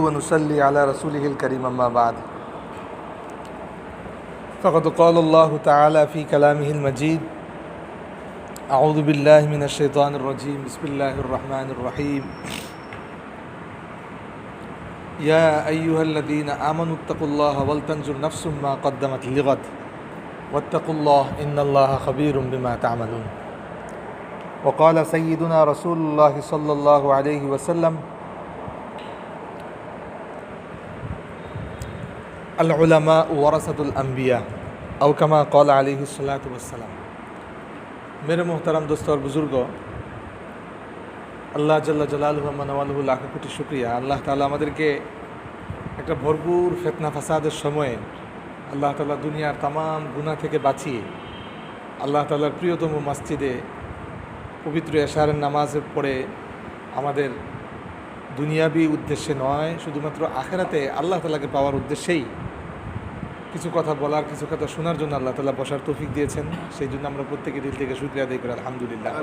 ونصلي على رسوله الكريم أما بعد فقد قال الله تعالى في كلامه المجيد أعوذ بالله من الشيطان الرجيم بسم الله الرحمن الرحيم يا أيها الذين آمنوا اتقوا الله ولتنظر نفس ما قدمت لغد واتقوا الله إن الله خبير بما تعملون وقال سيدنا رسول الله صلى الله عليه وسلم العلماء ورثة الأنبياء أو كما قال عليه الصلاة والسلام। मेरे मोहतरम दोस्तों और बुजुर्गो, আল্লাহ জাল্লা জালালুহু মানাওয়ালুহু লাখ কোটি শুকরিয়া। আল্লাহ তাআলা আমাদেরকে একটা ভরপুর ফিতনা ফাসাদের সময়ে আল্লাহ তাআলা দুনিয়ার तमाम গুনাহ থেকে বাঁচিয়ে আল্লাহ তাআলার প্রিয়তম মসজিদে পবিত্র এশারের নামাজে পড়ে আমাদের দুনিয়াবি উদ্দেশ্যে নয়, শুধুমাত্র আখিরাতে আল্লাহ তাআলাকে পাওয়ার উদ্দেশ্যেই কিছু কথা বলার, কিছু কথা শোনার জন্য আল্লাহ তাআলা বসার তৌফিক দিয়েছেন। সেই জন্য আমরা প্রত্যেকে দিল থেকে শুকরিয়া আদায় করি আলহামদুলিল্লাহ।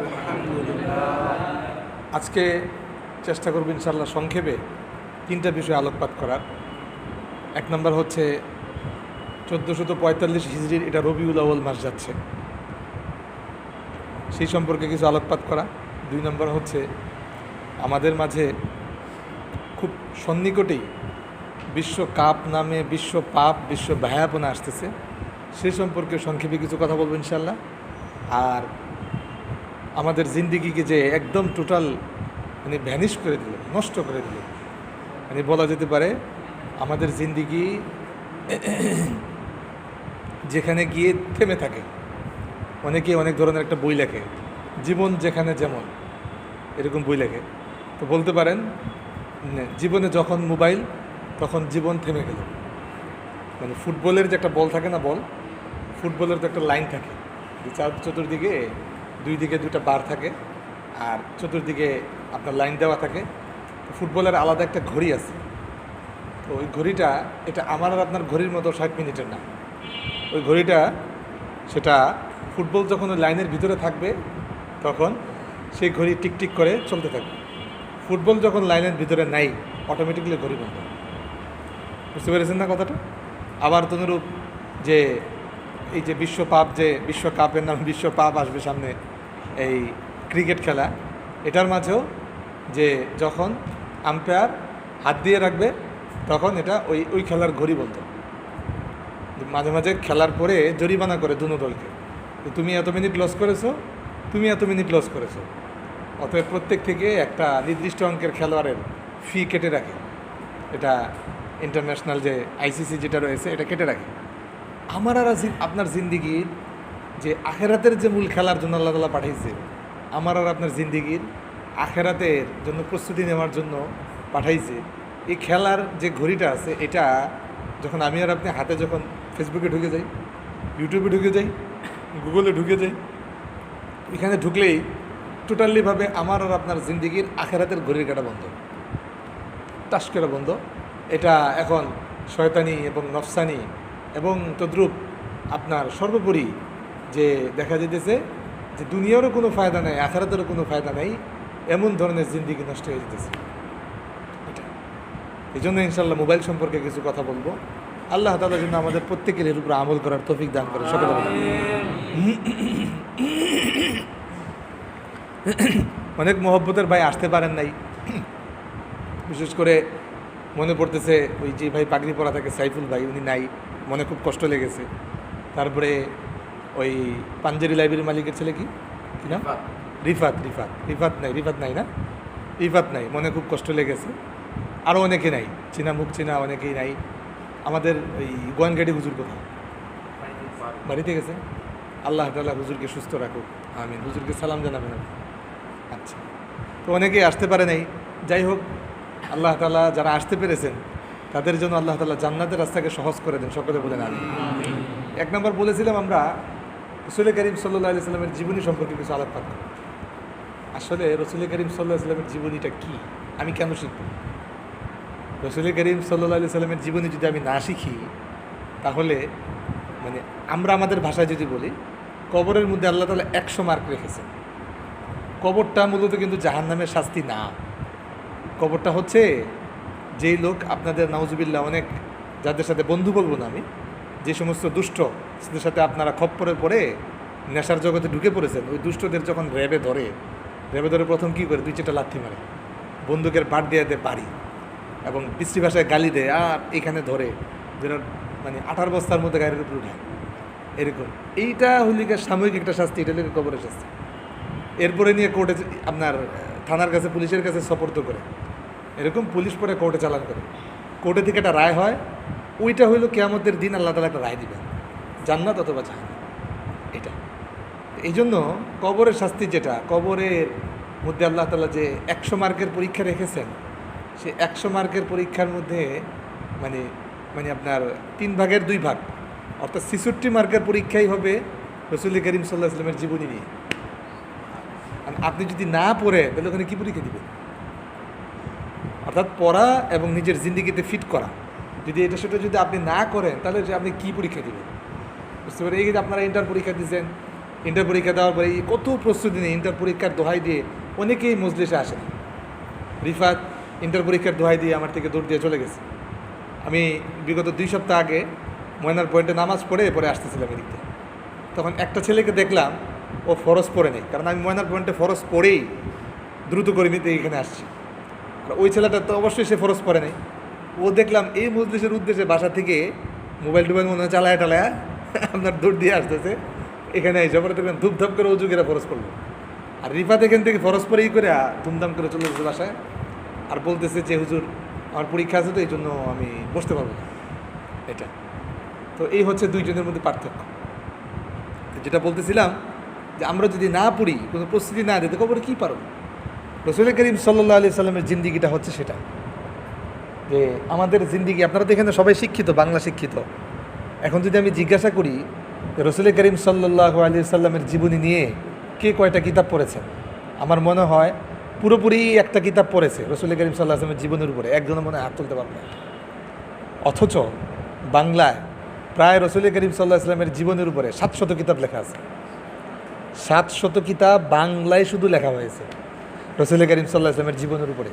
আজকে চেষ্টা করব ইনশাআল্লাহ সংক্ষেপে তিনটা বিষয় আলোকপাত করার। এক নম্বর হচ্ছে 1445 হিজরির এটা রবিউল আউয়াল মাস যাচ্ছে, সেই সম্পর্কে কিছু আলোকপাত করা। দুই নম্বর হচ্ছে আমাদের মাঝে খুব সন্নিকটেই বিশ্ব কাপ নামে বিশ্ব পাপ, বিশ্ব ভয়াপনা আসতেছে, সে সম্পর্কে সংক্ষেপে কিছু কথা বলবো ইনশাআল্লাহ। আর আমাদের জিন্দিগিকে যে একদম টোটাল মানে ভ্যানিশ করে দিল, নষ্ট করে দিল, মানে বলা যেতে পারে আমাদের জিন্দিগি যেখানে গিয়ে থেমে থাকে। অনেকে অনেক ধরনের একটা বই লেখে, জীবন যেখানে যেমন, এরকম বই লেখে। তো বলতে পারেন জীবনে যখন মোবাইল তখন জীবন থেমে গেল। মানে ফুটবলের যে একটা বল থাকে না, বল ফুটবলের তো একটা লাইন থাকে, চতুর্দিকে দুই দিকে দুটা বার থাকে আর চতুর্দিকে আপনার লাইন দেওয়া থাকে। ফুটবলের আলাদা একটা ঘড়ি আছে, তো ওই ঘড়িটা এটা আমার আর আপনার ঘড়ির মতো 60 মিনিটের না। ওই ঘড়িটা সেটা ফুটবল যখন ওই লাইনের ভিতরে থাকবে তখন সেই ঘড়ি টিকটিক করে চলতে থাকবে। ফুটবল যখন লাইনের ভিতরে নাই অটোমেটিকলি ঘড়ি বন্ধ। বুঝতে পেরেছেন না কথাটা? আবার তনুরূপ যে এই যে বিশ্বকাপ, যে বিশ্বকাপের নামে বিশ্বকাপ আসবে সামনে, এই ক্রিকেট খেলা, এটার মাঝেও যে যখন আম্পায়ার হাত দিয়ে রাখবে তখন এটা ওই খেলার ঘড়ি বন্ধ। মাঝে মাঝে খেলার পরে জরিমানা করে দুনো দলকে, তুমি এত মিনিট লস করেছো, তুমি এত মিনিট লস করেছো। অতএব প্রত্যেক থেকে একটা নির্দিষ্ট অঙ্কের খেলোয়াড়ের ফি কেটে রাখে। এটা ইন্টারন্যাশনাল যে আইসিসি যেটা রয়েছে এটা কেটে রাখে। আমার আর আপনার জিন্দিগির যে আখেরাতের যে মূল খেলার জন্য আল্লাহ তাআলা পাঠাইছে, আমার আর আপনার জিন্দিগির আখেরাতের জন্য প্রস্তুতি নেওয়ার জন্য পাঠাইছে, এই খেলার যে ঘড়িটা আছে এটা যখন আমি আর আপনি হাতে যখন ফেসবুকে ঢুকে যাই, ইউটিউবে ঢুকে যাই, গুগলে ঢুকে যাই, এখানে ঢুকলেই টোটালিভাবে আমার আর আপনার জিন্দিগির আখেরাতের ঘড়ির কাটা বন্ধ, টাস করে বন্ধ। এটা এখন শয়তানি এবং নফসানি এবং তদ্রূপ আপনার সর্বোপরি যে দেখা যেতেছে যে দুনিয়ারও কোনো ফায়দা নেই, আখেরাতেরও কোনো ফায়দা নেই, এমন ধরনের জিন্দিগি নষ্ট হয়ে যেতেছে। এটা এই জন্য ইনশাআল্লাহ মোবাইল সম্পর্কে কিছু কথা বলবো। আল্লাহ তাআলা যেন আমাদের প্রত্যেকের এর উপর আমল করার তৌফিক দান করে সকলে। অনেক মহব্বতের ভাই আসতে পারেন নাই, বিশেষ করে মনে পড়তেছে ওই যে ভাই পাগড়ি পরা থাকে সাইফুল ভাই, উনি নাই, মনে খুব কষ্ট লেগেছে। তারপরে ওই পাঞ্জেরি লাইব্রেরির মালিকের ছেলে কি না, রিফাত নাই না, রিফাত নাই, মনে খুব কষ্ট লেগেছে। আরও অনেকে নাই, চিনা মুখ চিনা অনেকেই নাই। আমাদের ওই গোয়ানগাড়ি হুজুর কোথাও বাড়িতে গেছে, আল্লাহ তাআলা হুজুরকে সুস্থ রাখুক, আমিন। হুজুরকে সালাম জানাবেন। আচ্ছা, তো অনেকেই আসতে পারে নাই। যাই হোক, আল্লাহ তাআলা যারা আসতে পেরেছেন তাদের জন্য আল্লাহ তাআলা জান্নাতের রাস্তাকে সহজ করে দেন, সকলে বলেন আমিন। এক নম্বর বলেছিলাম আমরা রাসূল করিম সাল্লাল্লাহু আলাইহি সাল্লামের জীবনী সম্পর্কে কিছু আলোকপাত করব। আসলে রাসূল করিম সাল্লাল্লাহু আলাইহি সাল্লামের জীবনীটা কি, আমি কেন শিখব? রাসূল করিম সাল্লাল্লাহু আলাইহি সাল্লামের জীবনী যদি আমি না শিখি তাহলে মানে আমরা আমাদের ভাষায় যদি বলি, কবরের মধ্যে আল্লাহ তাআলা 100 মার্ক রেখেছেন। কবরটা মূলত কিন্তু জাহান্নামের শাস্তি না, কবরটা হচ্ছে যেই লোক আপনাদের নাউজুবিল্লাহ অনেক, যাদের সাথে বন্ধু বলবো না আমি, যে সমস্ত দুষ্ট তাদের সাথে আপনারা খপ্পরে পড়ে নেশার জগতে ঢুকে পড়েছেন, ওই দুষ্টদের যখন র্যাবে ধরে প্রথম কী করে 2-4টা লাথি মারে, বন্দুকের বাট দিয়ে দেয় বাড়ি, এবং বিশ্রী ভাষায় গালি দেয়, আর এখানে ধরে যেন মানে 18 বস্তার মধ্যে গাড়ির উপরে উঠায় এরকম। এইটা হলিকে সাময়িক একটা শাস্তি, এটা হলে কবরের শাস্তি। এরপরে নিয়ে কোর্টে আপনার থানার কাছে, পুলিশের কাছে সোপর্দ করে, এরকম পুলিশ পরে কোর্টে চালান করে, কোর্টে থেকে একটা রায় হয়, ওইটা হইল কিয়ামতের দিন আল্লাহ তাআলা একটা রায় দিবেন, জান্নাত অথবা জাহান্নাম। এটা এই জন্য কবরের শাস্তি, যেটা কবরের মধ্যে আল্লাহ তাআলা যে 100 মার্কের পরীক্ষা রেখেছেন, সেই 100 মার্কের পরীক্ষার মধ্যে মানে মানে আপনার 3 ভাগের 2 ভাগ, অর্থাৎ 66 মার্কের পরীক্ষাই হবে রাসূল করিম সাল্লাল্লাহু আলাইহি ওয়াসাল্লামের জীবনী নিয়ে। আর আপনি যদি না পড়ে, তাহলে ওখানে কী পরীক্ষা দিবেন? অর্থাৎ পড়া এবং নিজের জিন্দিগিতে ফিট করা, যদি এটা সেটা যদি আপনি না করেন, তাহলে যে আপনি কী পরীক্ষা দেবেন? বুঝতে পারেন? এই যে আপনারা ইন্টার পরীক্ষা দিয়েছেন, ইন্টার পরীক্ষা দেওয়ার পরে কত প্রস্তুতি নেই, ইন্টার পরীক্ষার দোহাই দিয়ে অনেকেই মজলিসে আসেন। রিফাত ইন্টার পরীক্ষার দোহাই দিয়ে আমার থেকে দৌড় দিয়ে চলে গেছে। আমি বিগত 2 সপ্তাহ আগে ময়নার পয়েন্টে নামাজ পড়ে পরে আসতেছিলাম এদিকে, তখন একটা ছেলেকে দেখলাম, ও ফরজ পড়ে নেই, কারণ আমি ময়নার পয়েন্টে ফরজ পড়েই দ্রুত করে নিতে এখানে আসছি। আর ওই ছেলেটা তো অবশ্যই সে ফরজ পড়ে নেই। ও দেখলাম এই মজলিসের উদ্দেশ্যে বাসা থেকে মোবাইল মনে হয় চালায় আপনার দৌড় দিয়ে আসতেছে, এখানে এসে পরে দেখবেন ধূপধাপ করে উজু করে ফরজ পড়লো। আর রিফাত এখান থেকে ফরজ পরেই করে ধুমধাম করে চলে গেছে বাসায়, আর বলতেছে যে হুজুর আমার পরীক্ষা আছে, তো এই জন্য আমি বসতে পারবো না। এটা তো এই হচ্ছে 2 জনের মধ্যে পার্থক্য। যেটা বলতেছিলাম যে আমরা যদি না পড়ি, কোনো প্রস্তুতি না দিতে, কবরে কী পারব? রাসূল করিম সাল্লাল্লাহু আলাইহি সাল্লামের জিন্দিগিটা হচ্ছে সেটা, যে আমাদের জিন্দিগি। আপনারা তো এখানে সবাই শিক্ষিত, বাংলা শিক্ষিত। এখন যদি আমি জিজ্ঞাসা করি রাসূল করিম সাল্লাল্লাহু আলাইহি সাল্লামের জীবনী নিয়ে কে কয়টা কিতাব পড়েছেন, আমার মনে হয় পুরোপুরি একটা কিতাব পড়েছে রাসূল করিম সাল্লাল্লাহু আলাইহি সাল্লামের জীবনের উপরে, একজনের মনে হাত তুলতে পারবে না। অথচ বাংলায় প্রায় রাসূল করিম সাল্লাল্লাহু আলাইহি সাল্লামের জীবনের উপরে 700 কিতাব লেখা আছে। 700 কিতাব বাংলায় শুধু লেখা হয়েছে রাসূল করিম সাল্লাল্লাহু আলাইহি সাল্লামের জীবনের উপরে।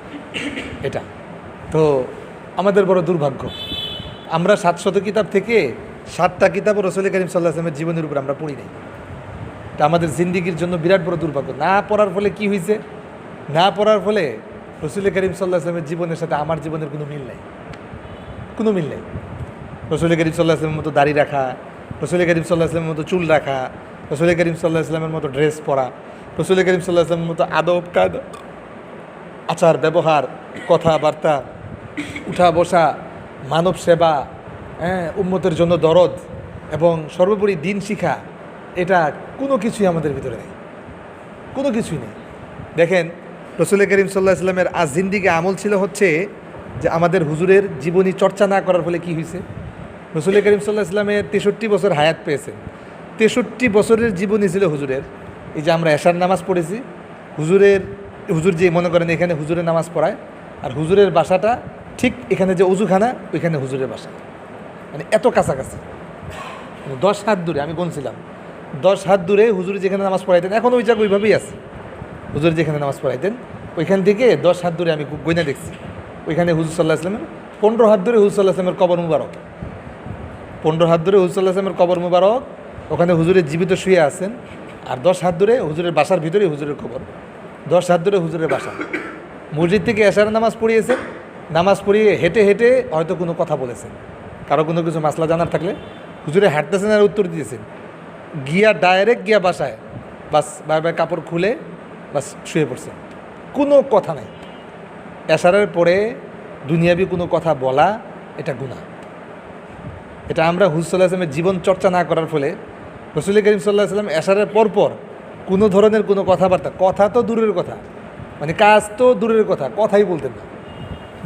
এটা তো আমাদের বড় দুর্ভাগ্য, আমরা 700 কিতাব থেকে 7টা কিতাবও রাসূল করিম সাল্লাল্লাহু আলাইহি সাল্লামের জীবনের উপরে আমরা পড়ি নাই। এটা আমাদের জিন্দিগির জন্য বিরাট বড় দুর্ভাগ্য। না পড়ার ফলে কি হয়েছে? না পড়ার ফলে রাসূল করিম সাল্লাল্লাহু আলাইহি সাল্লামের জীবনের সাথে আমার জীবনের কোনো মিল নাই, কোনো মিল নেই। রাসূল করিম সাল্লাল্লাহু আলাইহি সাল্লামের মতো দাড়ি রাখা, রাসূল করিম সাল্লাল্লাহু আলাইহি সাল্লামের মতো চুল রাখা, রাসূল করিম সাল্লাল্লাহু আলাইহি সাল্লামের মতো ড্রেস পরা, রাসূল করিম সাল্লাল্লাহু আলাইহি সাল্লামের মতো আদব কায়দা, আচার ব্যবহার, কথাবার্তা, উঠা বসা, মানব সেবা, উম্মতের জন্য দরদ এবং সর্বোপরি দিন শিখা, এটা কোনো কিছুই আমাদের ভিতরে নেই, কোনো কিছুই নেই। দেখেন রাসূল করিম সাল্লাল্লাহু আলাইহি সাল্লামের আজ জিন্দিগি আমল ছিল হচ্ছে যে আমাদের হুজুরের জীবনী চর্চা না করার ফলে কি হয়েছে? রাসূল করিম সাল্লাল্লাহু আলাইহি সাল্লামের 63 বছর হায়াত পেয়েছেন, 63 বছরের জীবনী ছিল হুজুরের। এই যে আমরা এশার নামাজ পড়েছি, হুজুর যে মনে করেন এখানে হুজুরের নামাজ পড়ায়, আর হুজুরের বাসাটা ঠিক এখানে যে অজুখানা, ওইখানে হুজুরের বাসা, মানে এত কাছাকাছি, 10 হাত দূরে। আমি বলছিলাম 10 হাত দূরে হুজুর যেখানে নামাজ পড়াইতেন, এখন ওই জায়গা ওইভাবেই আছে। হুজুর যেখানে নামাজ পড়াইতেন ওইখান থেকে 10 হাত দূরে আমি গইনা দেখছি, ওইখানে হুজুর সাল্লাল্লাহু আলাইহি সাল্লামের 15 হাত দূরে হুজুর সাল্লাল্লাহু আলাইহি সাল্লামের কবর মুবারক, 15 হাত দূরে হুজুর সাল্লাল্লাহু আলাইহি সাল্লামের কবর মুবারক, ওখানে হুজুরের জীবিত শুয়ে আছেন। আর 10 হাত দূরে হুজুরের বাসার ভিতরে হুজুরের কবর, 10 হাত দূরে হুজুরের বাসা। মসজিদ থেকে এশার নামাজ পড়িয়েছেন, নামাজ পড়িয়ে হেঁটে হেঁটে হয়তো কোনো কথা বলেছেন, কারো কোনো কিছু মাসলা জানার থাকলে হুজুরে হাঁটতেছেন আর উত্তর দিয়েছেন, গিয়া ডাইরেক্ট গিয়া বাসায় বাস বারবার কাপড় খুলে বাস শুয়ে পড়ছেন, কোনো কথা নাই। এশারের পরে দুনিয়াবি কোনো কথা বলা এটা গুনাহ। এটা আমরা হুজুর সাল্লাল্লাহু আলাইহি ওয়াসাল্লামের জীবন চর্চা না করার ফলে রাসূল করিম সাল্লাল্লাহু আলাইহি ওয়াসাল্লাম এশারের পরপর কোনো ধরনের কোনো কথাবার্তা, কথা তো দূরের কথা, মানে কাজ তো দূরের কথা, কথাই বলতেন না।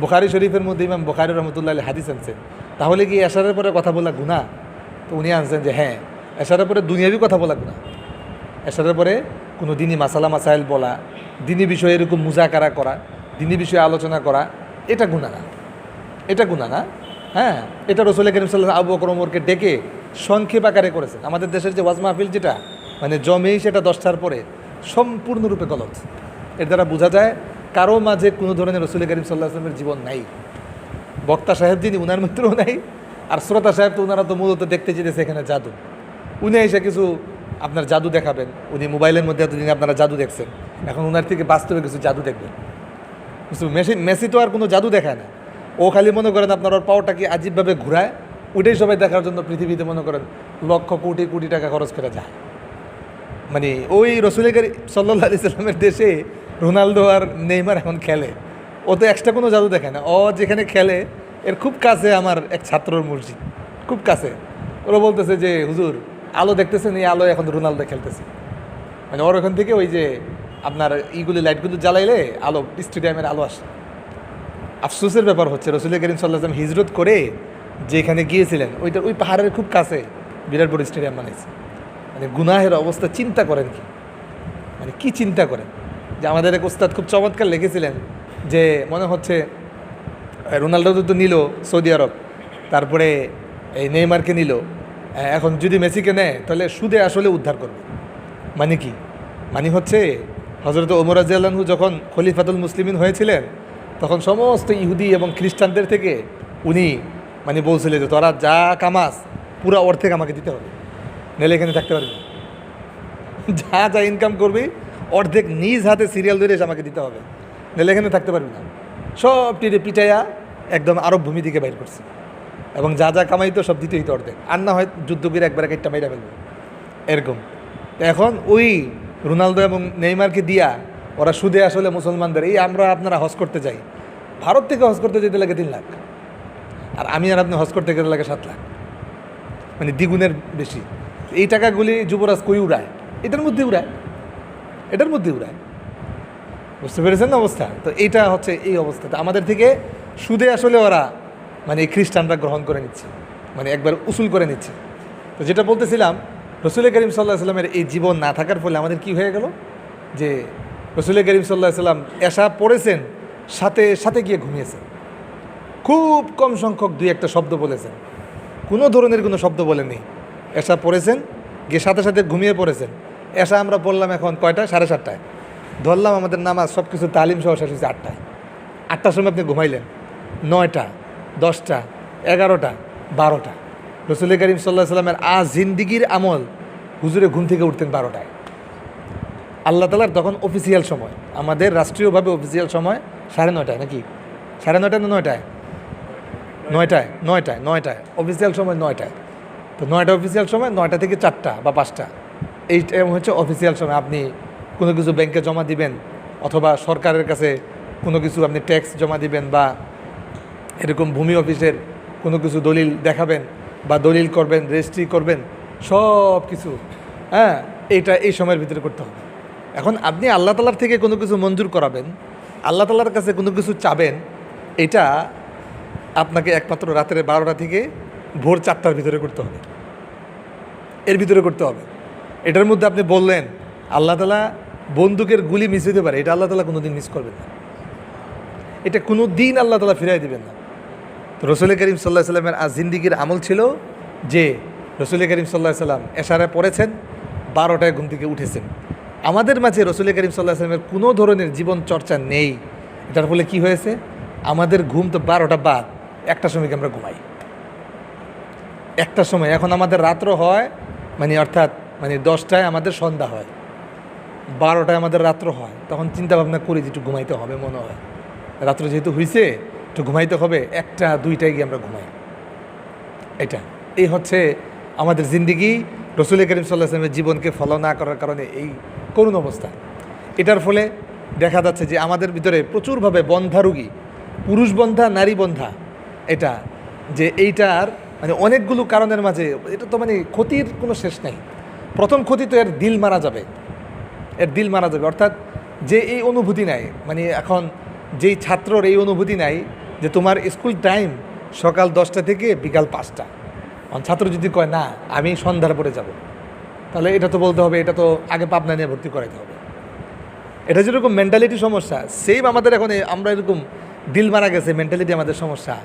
বুখারী শরীফের মধ্যে ইমাম বুখারী রাহমাতুল্লাহি আলাইহি হাদিস আনছেন, তাহলে কি এশারের পরে কথা বলা গুনাহ? তো উনি আনছেন যে হ্যাঁ, এশারের পরে দুনিয়াবি কথা বলা গুনাহ। এশারের পরে কোনো দিনী মাসালা মাসাইল বলা, দিনী বিষয়ে এরকম মুজাকারা করা, দিনী বিষয়ে আলোচনা করা, এটা গুনাহ না, এটা গুনাহ না। হ্যাঁ, এটা রাসূল করিম সাল্লাল্লাহু আলাইহি ওয়াসাল্লাম আবু বকর ওমরকে ডেকে সংক্ষেপ আকারে করেছেন। আমাদের দেশের যে ওয়াজ মাহফিল যেটা মানে জমেই সেটা 10টার পরে, সম্পূর্ণরূপে গলত। এর দ্বারা বোঝা যায় কারো মাঝে কোনো ধরনের রাসূল করিম সাল্লাল্লাহু আলাইহি ওয়াসাল্লামের জীবন নাই, বক্তা সাহেব যিনি উনার মধ্যেও নাই, আর শ্রোতা সাহেব তো ওনারা তো মূলত দেখতে চেয়েছে এখানে জাদু। উনি এসে কিছু আপনার জাদু দেখাবেন, উনি মোবাইলের মধ্যে এতদিন আপনারা জাদু দেখছেন, এখন ওনার থেকে বাস্তবে কিছু জাদু দেখবেন। মেসি তো আর কোনো জাদু দেখায় না, ও খালি মনে করেন আপনার ওর পাওয়াটা কি আজীবভাবে ঘুরায়, ওইটাই সবাই দেখার জন্য পৃথিবীতে মনে করেন লক্ষ কোটি কোটি টাকা খরচ করে যায়। মানে ওই রসুল করিম সাল্লাল্লাহু আলাইহি সাল্লামের দেশে রোনালদো আর নেইমার এখন খেলে, ও তো এক্সট্রা কোনো জাদু দেখায় না, ও যেখানে খেলে এর খুব কাছে আমার এক ছাত্রর মসজিদ, খুব কাছে। ওরা বলতেছে যে হুজুর আলো দেখতেছেন, এই আলো এখন রোনালদো খেলতেছে। মানে ওর ওখান থেকে ওই যে আপনার ইগুলি লাইটগুলো জ্বালাইলে আলো, স্টেডিয়ামের আলো আসে। আফসোসের ব্যাপার হচ্ছে রসুল করিম সাল্লাল্লাহু আলাইহি ওয়াসাল্লাম হিজরত করে যেখানে গিয়েছিলেন ওই পাহাড়ের খুব কাছে বিরাট বড় স্টেডিয়াম বানাইছে। মানে গুনাহের অবস্থা চিন্তা করেন কি, মানে কি চিন্তা করেন যে আমাদের এক ওস্তাদ খুব চমৎকার লিখেছিলেন যে মনে হচ্ছে রোনালদো তো নিল সৌদি আরব, তারপরে এই নেইমারকে নিল, এখন যদি মেসিকে নেয় তাহলে সুদে আসলে উদ্ধার করবে। মানে কি, মানে হচ্ছে হযরত ওমর রাদিয়াল্লাহু আনহু যখন খলিফাতুল মুসলিমিন হয়েছিলেন তখন সমস্ত ইহুদি এবং খ্রিস্টানদের থেকে উনি মানে বলছিলেন যে তোরা যা কামাস পুরো অর্ধেক আমাকে দিতে হবে, নাহলে এখানে থাকতে পারবি না। যা যা ইনকাম করবি অর্ধেক নিজ হাতে সিরিয়াল ধরে এসে আমাকে দিতে হবে, নাহলে এখানে থাকতে পারবি না। সব টিরে পিটাইয়া একদম আরব ভূমি থেকে বাইর করছে, এবং যা যা কামাইতো সব দিতে হইতো অর্ধেক, আর না হয় যুদ্ধ করে একবার একটা মাইরা ফেলবে এরকম। এখন ওই রোনালদো এবং নেইমারকে দিয়া ওরা সুদে আসলে মুসলমানদের, এই আমরা আপনারা হজ করতে যাই, ভারত থেকে হজ করতে যেতে লাগে 3 লাখ, আর আমি আর আপনি হজ করতে গেলে লাগে 7 লাখ, মানে দ্বিগুণের বেশি। এই টাকাগুলি যুবরাজ কই উড়ায়, এটার মধ্যে উড়ায়, এটার মধ্যে উড়ায়। বুঝতে পেরেছেন না অবস্থা? তো এইটা হচ্ছে এই অবস্থাটা আমাদের থেকে সুদে আসলে ওরা মানে এই খ্রিস্টানরা গ্রহণ করে নিচ্ছে, মানে একবার উসুল করে নিচ্ছে। তো যেটা বলতেছিলাম, রসুল করিম সাল্লাল্লাহু আলাইহি সাল্লামের এই জীবন না থাকার ফলে আমাদের কি হয়ে গেল যে রসুল করিম সাল্লাল্লাহু আলাইহি সাল্লাম এশা পড়েছেন, সাথে সাথে গিয়ে ঘুমিয়েছেন। খুব কম সংখ্যক 2-1টা শব্দ বলেছেন, কোনো ধরনের কোনো শব্দ বলেননি। এশা পড়েছেন, গিয়ে সাথে সাথে ঘুমিয়ে পড়েছেন। এশা আমরা পড়লাম এখন কয়টা, 7:30টায় ধরলাম, আমাদের নামাজ সব কিছু তালিম সহ শেষ হয়েছে 8টায়। 8টার সময় আপনি ঘুমাইলেন, 9টা, 10টা, 11টা, 12টা। রসুল করিম সাল্লাল্লাহু আলাইহি সাল্লামের জিন্দিগির আমল, হুজুরে ঘুম থেকে উঠতেন 12টায়। আল্লাহ তাআলার তখন অফিসিয়াল সময়, আমাদের রাষ্ট্রীয়ভাবে অফিসিয়াল সময় 9:30 নাকি 9:30 না 9টায়, 9টায় অফিসিয়াল সময় 9টায়। তো 9টা অফিসিয়াল সময়, 9টা থেকে 4টা বা 5টা, এই টাইম হচ্ছে অফিসিয়াল সময়। আপনি কোনো কিছু ব্যাংকে জমা দিবেন, অথবা সরকারের কাছে কোনো কিছু আপনি ট্যাক্স জমা দিবেন, বা এরকম ভূমি অফিসের কোনো কিছু দলিল দেখাবেন বা দলিল করবেন, রেজিস্ট্রি করবেন, সব কিছু এইটা এই সময়ের ভিতরে করতে হবে। এখন আপনি আল্লাহ তাআলার থেকে কোনো কিছু মঞ্জুর করাবেন, আল্লাহ তাআলার কাছে কোনো কিছু চাবেন, এটা আপনাকে একমাত্র রাতের 12টা থেকে ভোর 4টার ভিতরে করতে হবে, এর ভিতরে করতে হবে। এটার মধ্যে আপনি বললেন আল্লাহ তাআলা বন্দুকের গুলি মিস হতে পারে, এটা আল্লাহ তাআলা কোনো দিন মিস করবেন না, এটা কোনো দিন আল্লাহ তাআলা ফিরাই দেবেন না। তো রসুল করিম সাল্লাল্লাহু আলাইহি সাল্লামের জিন্দিগির আমল ছিল যে রসুল করিম সাল্লাল্লাহু আলাইহি সাল্লাম এশারে পড়েছেন, 12টায় ঘুম থেকে উঠেছেন। আমাদের মাঝে রসুল করিম সাল্লাল্লাহু আলাইহি সাল্লামের কোনো ধরনের জীবন চর্চা নেই। এটার ফলে কি হয়েছে, আমাদের ঘুম তো 12টা বাদ, 1টার সময় আমরা ঘুমাই, 1টার সময়। এখন আমাদের রাত্র হয়, মানে অর্থাৎ মানে 10টায় আমাদের সন্ধ্যা হয়, 12টায় আমাদের রাত্র হয়। তখন চিন্তা ভাবনা করি যে একটু ঘুমাইতে হবে, মনে হয় রাত্র যেহেতু হয়েছে একটু ঘুমাইতে হবে, 1টা 2টায় গিয়ে আমরা ঘুমাই। এই হচ্ছে আমাদের জিন্দিগি। রসুল করিম সাল্লাল্লাহু আলাইহি ওয়াসাল্লামের জীবনকে ফলো না করার কারণে এই করুণ অবস্থা। এটার ফলে দেখা যাচ্ছে যে আমাদের ভিতরে প্রচুরভাবে বন্ধা রোগী, পুরুষ বন্ধা, নারী বন্ধা, এটা যে এইটার মানে অনেকগুলো কারণের মাঝে এটা তো মানে ক্ষতির কোনো শেষ নেই। প্রথম ক্ষতি তো এর দিল মারা যাবে, এর দিল মারা যাবে। অর্থাৎ যে এই অনুভূতি নাই, মানে এখন যেই ছাত্রর এই অনুভূতি নাই যে তোমার স্কুল টাইম সকাল 10টা থেকে বিকাল 5টা, ছাত্র যদি কয় না আমি সন্ধ্যার পরে যাব, তাহলে এটা তো বলতে হবে এটা তো আগে পাবনা নিয়ে ভর্তি করাইতে হবে। এটা যেরকম মেন্টালিটি সমস্যা, সেম আমাদের এখন আমরা এরকম দিল মারা গেছে, মেন্টালিটি আমাদের সমস্যা।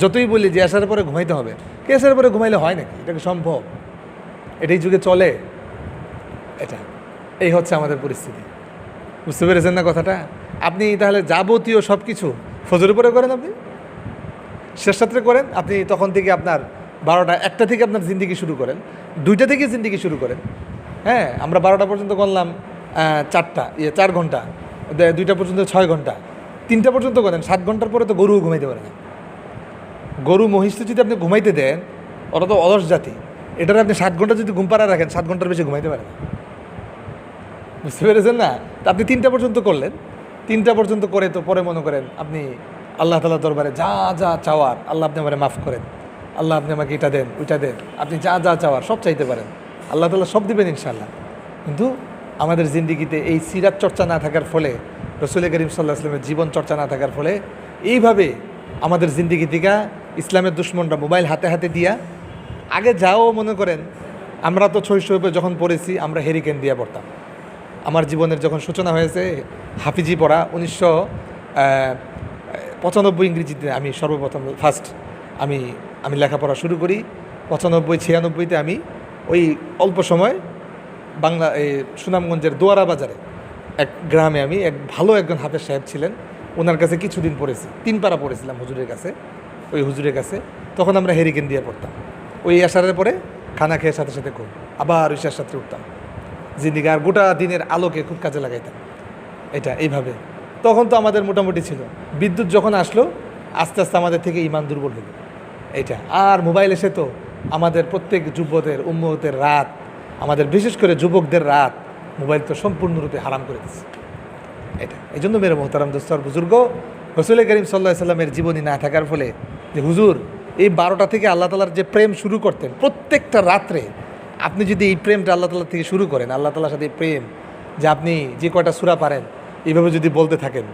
যতই বলি যে আসার পরে ঘুমাইতে হবে, কে আসার পরে ঘুমাইলে হয় নাকি? এটা কি সম্ভব? এটাই যুগে চলে। এই হচ্ছে আমাদের পরিস্থিতি। বুঝতে পেরেছেন না কথাটা? আপনি তাহলে যাবতীয় সব কিছু ফজরের পরে করেন, আপনি শেষ রাত্রে করেন, আপনি তখন থেকে আপনার 12টা 1টা থেকে আপনার জিন্দিগি শুরু করেন, 2টা থেকে জিন্দিগি শুরু করেন। হ্যাঁ, আমরা 12টা পর্যন্ত করলাম 4 ঘন্টা, 2টা পর্যন্ত 6 ঘন্টা, 3টা পর্যন্ত করেন, 7 ঘন্টার পরে তো গরুও ঘুমাইতে পারে না। গরু মহিষকে যদি আপনি ঘুমাইতে দেন, ওরা তো অলস জাতি, এটার আপনি 7 ঘন্টা যদি ঘুম পাড়া রাখেন 7 ঘন্টার বেশি ঘুমাইতে পারে না। বুঝতে পেরেছেন না? তা আপনি 3টা পর্যন্ত করলেন, 3টা পর্যন্ত করে তো পরে মনে করেন আপনি আল্লাহ তাআলার দরবারে যা যা চাওয়ার, আল্লাহ আপনি আমাকে মাফ করেন, আল্লাহ আপনি আমাকে এটা দেন ওইটা দেন, আপনি যা যা চাওয়ার সব চাইতে পারেন, আল্লাহ তাআলা সব দিবেন ইনশাআল্লাহ। কিন্তু আমাদের জিন্দিগিতে এই সিরাত চর্চা না থাকার ফলে, রসুল করিম সাল্লাল্লাহু আলাইহি ওয়াসাল্লামের জীবন চর্চা না থাকার ফলে এইভাবে আমাদের জিন্দিগি থেকে ইসলামের দুশ্মনরা মোবাইল হাতে হাতে দিয়া, আগে যাও মনে করেন আমরা তো শৈশবে যখন পড়েছি আমরা হেরিকেন দিয়ে পড়তাম। আমার জীবনের যখন সূচনা হয়েছে হাফিজি পড়া 1995 ইংরেজিতে আমি সর্বপ্রথম আমি লেখাপড়া শুরু করি। 95-96-তে আমি ওই অল্প সময় বাংলা সুনামগঞ্জের দোয়ারা বাজারে এক গ্রামে আমি ভালো একজন হাফেজ সাহেব ছিলেন, ওনার কাছে কিছুদিন পড়েছি, 3 পারা পড়েছিলাম হুজুরের কাছে। ওই হুজুরের কাছে তখন আমরা হেরিকেন দিয়ে পড়তাম। ওই আসারের পরে খানা খেয়ে সাথে সাথে ঘুম, আবার ওই রাত্রে উঠতাম, জিন্দিগি আর গোটা দিনের আলোকে খুব কাজে লাগাইতাম। এটা এইভাবে তখন তো আমাদের মোটামুটি ছিল। বিদ্যুৎ যখন আসলো আস্তে আস্তে আমাদের থেকে ইমান দুর্বল হলো। এটা আর মোবাইল এসে তো আমাদের প্রত্যেক যুবকদের উম্মতের রাত, আমাদের বিশেষ করে যুবকদের রাত মোবাইল তো সম্পূর্ণরূপে হারাম করে দিচ্ছে। এটা এই জন্য মেরে মোহতারাম দোস্তর বুজুর্গ, রসুল করিম সাল্লাল্লাহু আলাইহি সাল্লামের জীবনী না থাকার ফলে যে হুজুর এই 12টা থেকে আল্লাহ তাআলার যে প্রেম শুরু করতেন প্রত্যেকটা রাত্রে, আপনি যদি এই প্রেমটা আল্লাহ তাআলা থেকে শুরু করেন, আল্লাহ তাআলার সাথে প্রেম, যে আপনি যে কয়টা সূরা পারেন এইভাবে যদি বলতে থাকেন,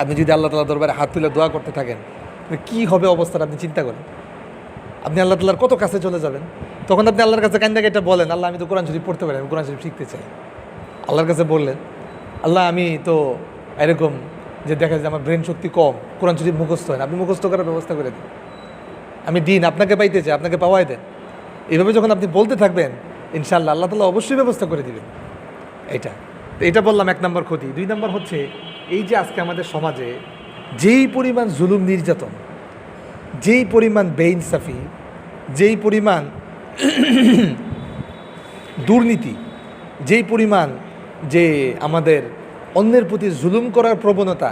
আপনি যদি আল্লাহ তাআলার দরবারে হাত তুলে দোয়া করতে থাকেন, কি হবে অবস্থাটা আপনি চিন্তা করেন। আপনি আল্লাহ তাআলার কত কাছে চলে যাবেন। তখন আপনি আল্লাহর কাছে কান্দা এটা বলেন, আল্লাহ আমি তো কোরআন শরীফ পড়তে পারি, আমি কোরআন শরীফ শিখতে চাই। আল্লাহর কাছে বললেন, আল্লাহ আমি তো এরকম যে দেখা যায় আমার ব্রেন শক্তি কম, কোরআন শরীফ মুখস্থ হয় না, আপনি মুখস্থ করার ব্যবস্থা করে দিন। আমি দিন আপনাকে পাইতে চাই, আপনাকে পাওয়াই দেন। এইভাবে যখন আপনি বলতে থাকবেন ইনশাআল্লাহ আল্লাহ তাআলা অবশ্যই ব্যবস্থা করে দিবেন। এটা বললাম 1 নম্বর ক্ষতি। 2 নম্বর হচ্ছে এই যে আজকে আমাদের সমাজে যেই পরিমাণ জুলুম নির্যাতন, যেই পরিমাণ বেইনসাফি, যেই পরিমাণ দুর্নীতি, যেই পরিমাণ যে আমাদের অন্যের প্রতি জুলুম করার প্রবণতা,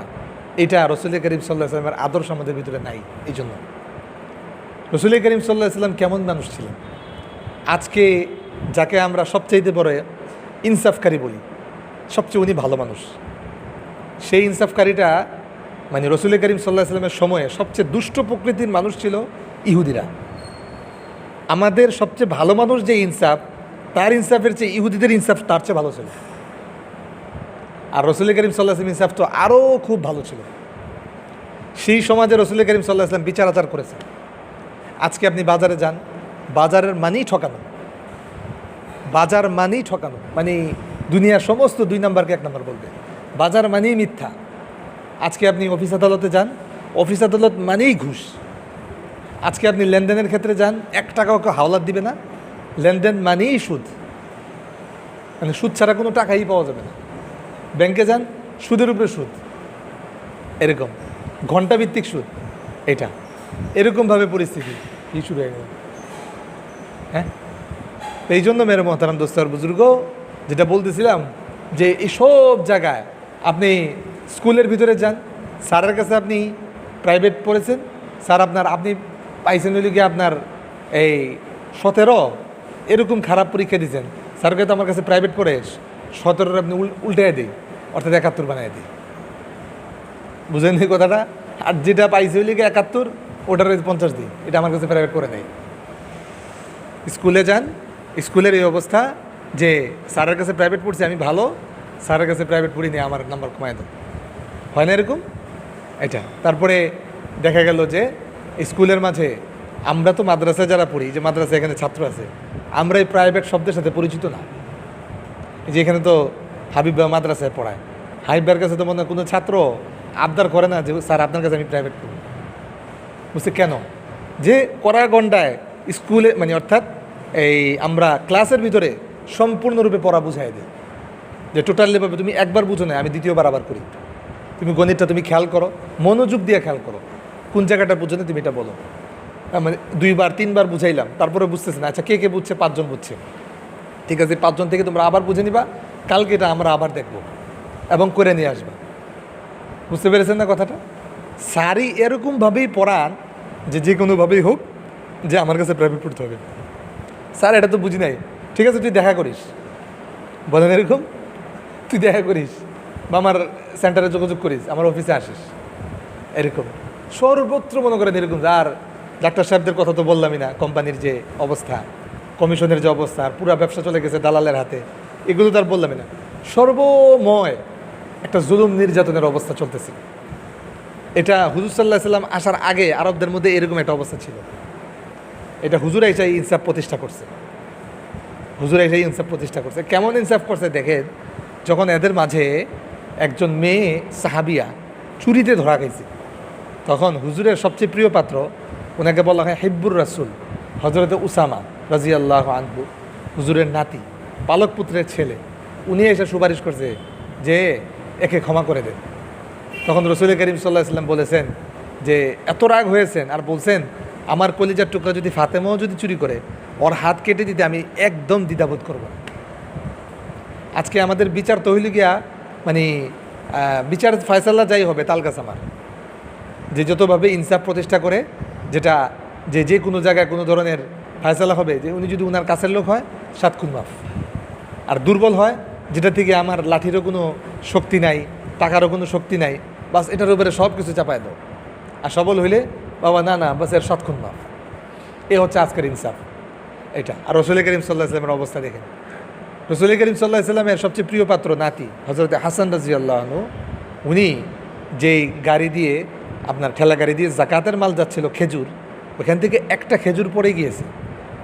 এটা রসুল করিম সাল্লাল্লাহু আলাইহি ওয়াসাল্লামের আদর্শ আমাদের ভিতরে নাই। এই জন্য রসুল করিম সাল্লাল্লাহু আলাইহি ওয়াসাল্লাম কেমন মানুষ ছিলেন, আজকে যাকে আমরা সবচাইতে বড় ইনসাফকারী বলি, সবচেয়ে উনি ভালো মানুষ। সেই ইনসাফকারীটা মানে রসুল করিম সাল্লাল্লাহু আলাইহি ওয়াসাল্লামের সময়ে সবচেয়ে দুষ্ট প্রকৃতির মানুষ ছিল ইহুদিরা। আমাদের সবচেয়ে ভালো মানুষ যে ইনসাফ, তার ইনসাফের চেয়ে ইহুদিদের ইনসাফ তার চেয়ে ভালো ছিল। আর রসুল করিম সাল্লাল্লাহু আলাইহি ওয়াসাল্লাম ইনসাফ তো আরও খুব ভালো ছিল। সেই সমাজে রসুল করিম সাল্লাল্লাহু আলাইহি ওয়াসাল্লাম বিচার আচার করেছেন। আজকে আপনি বাজারে যান, বাজারের মানেই ঠকানো, বাজার মানেই ঠকানো, মানে দুনিয়ার সমস্ত 2 নাম্বারকে 1 নাম্বার বলবে, বাজার মানেই মিথ্যা। আজকে আপনি অফিস আদালতে যান, অফিস আদালত মানেই ঘুষ। আজকে আপনি লেনদেনের ক্ষেত্রে যান, 1 টাকাও কেউ হাওলাত দিবে না, লেনদেন মানেই সুদ, মানে সুদ ছাড়া কোনো টাকাই পাওয়া যাবে না। ব্যাংকে যান, সুদের উপরে সুদ, এরকম ঘণ্টাভিত্তিক সুদ। এটা এরকমভাবে পরিস্থিতি কি শুরু হয়ে গেল। হ্যাঁ, এই জন্য মেরে মোহতারাম দোস্তর বুজুর্গ, যেটা বলতেছিলাম যে এইসব জায়গায় আপনি স্কুলের ভিতরে যান, স্যারের কাছে আপনি প্রাইভেট পড়েছেন, স্যার আপনি পাইছেন হলে গিয়ে আপনার এই 17 এরকম খারাপ পরীক্ষা দিয়েছেন, স্যারকে তো আমার কাছে প্রাইভেট পড়ে 17 আপনি উল্টাই দিই, অর্থাৎ 71 বানাই দিই। বুঝেন এই কথাটা? আর যেটা পাইছে হলে গিয়ে 71, ওটার 50 দিই, এটা আমার কাছে প্রাইভেট করে নেই। স্কুলে যান, স্কুলের এই অবস্থা যে স্যারের কাছে প্রাইভেট পড়ছি আমি ভালো, স্যারের কাছে প্রাইভেট পড়ি নিয়ে আমার নাম্বার কমায় দেন, হয় না এরকম? এটা তারপরে দেখা গেল যে স্কুলের মাঝে আমরা তো মাদ্রাসায় যারা পড়ি, যে মাদ্রাসায় এখানে ছাত্র আছে, আমরা এই প্রাইভেট শব্দের সাথে পরিচিত না। যে এখানে তো হাবিব ভাই মাদ্রাসায় পড়ায়, হাবিব ভাইয়ের কাছে তো মনে হয় কোনো ছাত্র আবদার করে না যে স্যার আপনার কাছে আমি প্রাইভেট পড়ি। বুঝছি কেন? যে কড়া গন্ডায় স্কুলে মানে অর্থাৎ এই আমরা ক্লাসের ভিতরে সম্পূর্ণরূপে পড়া বুঝাই দিই, যে টোটালিভাবে তুমি একবার বুঝো না, আমি দ্বিতীয়বার আবার করি। তুমি গণিতটা তুমি খেয়াল করো, মনোযোগ দিয়ে খেয়াল করো, কোন জায়গাটা বুঝছো না তুমি এটা বলো। মানে 2বার 3বার বুঝাইলাম, তারপরে বুঝতেছে না। আচ্ছা, কে কে বুঝছে? 5 জন বুঝছে। ঠিক আছে, 5 জন থেকে তোমরা আবার বুঝে নিবা, কালকে এটা আমরা আবার দেখব এবং করে নিয়ে আসবা। বুঝতে পেরেছেন না কথাটা? স্যারই এরকমভাবেই পড়ান যে কোনোভাবেই হোক যে আমার কাছে প্রাইভেট পড়তে হবে। স্যার এটা তো বুঝি নাই, ঠিক আছে তুই দেখা করিস, বলেন এরকম, তুই দেখা করিস বা আমার সেন্টারে যোগাযোগ করিস, আমার অফিসে আসিস, এরকম সর্বত্র মনে করেন এরকম। আর ডাক্তার সাহেবদের কথা তো বললামই না, কোম্পানির যে অবস্থা, কমিশনের যে অবস্থা, আর পুরো ব্যবসা চলে গেছে দালালের হাতে, এগুলো তো আর বললামই না। সর্বময় একটা জুলুম নির্যাতনের অবস্থা চলতেছে। এটা হুজুর সাল্লাল্লাহু আলাইহি সাল্লাম আসার আগে আরবদের মধ্যে এরকম একটা অবস্থা ছিল। এটা হুজুর এসে ইনসাফ প্রতিষ্ঠা করছে। হুজুর এসে ইনসাফ প্রতিষ্ঠা করছে। কেমন ইনসাফ করছে দেখেন, যখন এদের মাঝে একজন মেয়ে সাহাবিয়া চুরিতে ধরা গেছে, তখন হুজুরের সবচেয়ে প্রিয় পাত্র, ওনাকে বলা হয় হিব্বুর রাসূল, হযরতে উসামা রাদিয়াল্লাহু আনহু, হুজুরের নাতি, পালক পুত্রের ছেলে। উনি এসে সুপারিশ করছে যে একে ক্ষমা করে দেন। তখন রাসূল করিম সাল্লাল্লাহু আলাইহি সাল্লাম বলেছেন যে এত রাগ হয়েছেন আর বলছেন আমার কলিজার টুকরা যদি ফাতেমাও যদি চুরি করে, ওর হাত কেটে দিতে আমি একদম দ্বিধাবোধ করব না। আজকে আমাদের বিচার তো হইল গিয়া মানে বিচার ফয়সালা যাই হবে তালগাছ আমার, যে যতভাবে ইনসাফ প্রতিষ্ঠা করে, যেটা যে কোনো জায়গায় কোনো ধরনের ফয়সালা হবে, যে উনি যদি উনার কাছের লোক হয় 7 খুন মাফ, আর দুর্বল হয় যেটা থেকে আমার লাঠিরও কোনো শক্তি নাই, টাকারও কোনো শক্তি নাই, বাস এটার উপরে সব কিছু চাপায় দাও। আর সবল হইলে বাবা না বাস এর 7 খুন মাফ। এ হচ্ছে আজকের ইনসাফ এটা। আর রাসূল করিম সাল্লাল্লাহু আলাইহি ওয়াসাল্লামের অবস্থা দেখেন। রাসূল করিম সাল্লাল্লাহু আলাইহি ওয়াসাল্লামের সবচেয়ে প্রিয় পাত্র নাতি হযরত হাসান রাদিয়াল্লাহু আনহু, উনি যেই গাড়ি দিয়ে আপনার ঠেলা গাড়ি দিয়ে জাকাতের মাল যাচ্ছিল খেজুর, ওখান থেকে একটা খেজুর পড়ে গিয়েছে।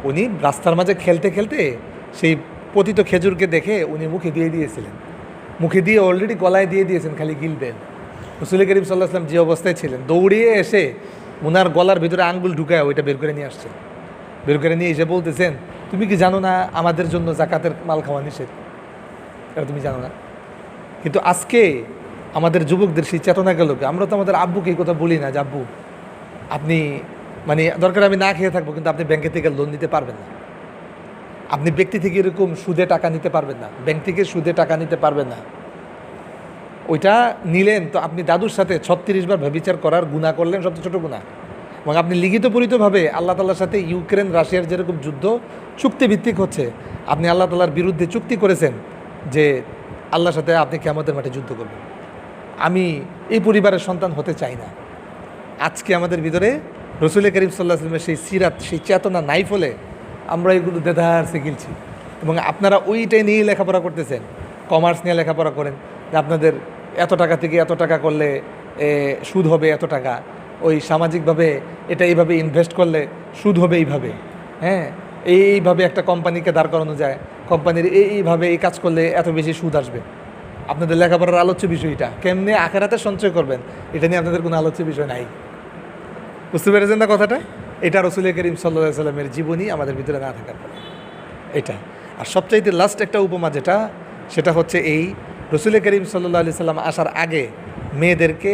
উনি রাস্তার মাঝে খেলতে খেলতে সেই পতিত খেজুরকে দেখে উনি মুখে দিয়ে দিয়েছিলেন, মুখে দিয়ে অলরেডি গলায় দিয়ে দিয়েছেন, খালি গিলবেন। রাসূল করিম সাল্লাল্লাহু আলাইহি ওয়াসাল্লাম যে অবস্থায় ছিলেন, দৌড়িয়ে এসে ওনার গলার ভিতরে আঙ্গুল ঢুকায় ওইটা বের করে নিয়ে আসছেন। বের করে নিয়ে এসে বলতেছেন, তুমি কি জানো না আমাদের জন্য জাকাতের মাল খাওয়া নিষেধ? এটা তুমি জানো না? কিন্তু আজকে আমাদের যুবকদের সেই চেতনা গেল। আমরা তো আমাদের আব্বুকে এই কথা বলি না যে আব্বু আপনি মানে দরকার আমি না খেয়ে থাকবো, কিন্তু আপনি ব্যাংকে থেকে লোন নিতে পারবেন না, আপনি ব্যক্তি থেকে এরকম সুদে টাকা নিতে পারবেন না, ব্যাংক থেকে সুদে টাকা নিতে পারবেন না। ওইটা নিলেন তো আপনি দাদুর সাথে 36 বার ব্যভিচার করার গুনাহ করলেন, সবচেয়ে ছোটো গুনাহ। এবং আপনি লিখিত পরিতভাবে আল্লাহ তাআলার সাথে ইউক্রেন রাশিয়ার যেরকম যুদ্ধ চুক্তিভিত্তিক হচ্ছে, আপনি আল্লাহ তাআলার বিরুদ্ধে চুক্তি করেছেন যে আল্লাহর সাথে আপনি কিয়ামতের মাঠে যুদ্ধ করবেন। আমি এই পরিবারের সন্তান হতে চাই না। আজকে আমাদের ভিতরে রাসূল করিম সাল্লাল্লাহু আলাইহি ওয়াসাল্লামের সেই সিরাত, সেই চেতনা নাই ফলে আমরা এগুলো দেদারসে গিলছি। এবং আপনারা ওইটাই নিয়ে লেখাপড়া করতেছেন, কমার্স নিয়ে লেখাপড়া করেন যে আপনাদের এত টাকা থেকে এত টাকা করলে সুদ হবে এত টাকা, ওই সামাজিকভাবে এটা এইভাবে ইনভেস্ট করলে সুদ হবে এইভাবে, হ্যাঁ এইভাবে একটা কোম্পানিকে দাঁড় করানো যায়, কোম্পানির এইভাবে এই কাজ করলে এত বেশি সুদ আসবে। আপনাদের লেখাপড়ার আলোচ্য বিষয়টা কেমনে আখেরাতে সঞ্চয় করবেন, এটা নিয়ে আপনাদের কোনো আলোচ্য বিষয় নাই। বুঝতে পেরেছেন না কথাটা? এটা রাসূল করিম সাল্লাল্লাহু আলাইহি ওয়াসাল্লামের জীবনী আমাদের ভিতরে না থাকার ফলে এটা। আর সবচাইতে লাস্ট একটা উপমা যেটা, সেটা হচ্ছে এই রাসূল করিম সাল্লাল্লাহু আলাইহি ওয়াসাল্লাম আসার আগে মেয়েদেরকে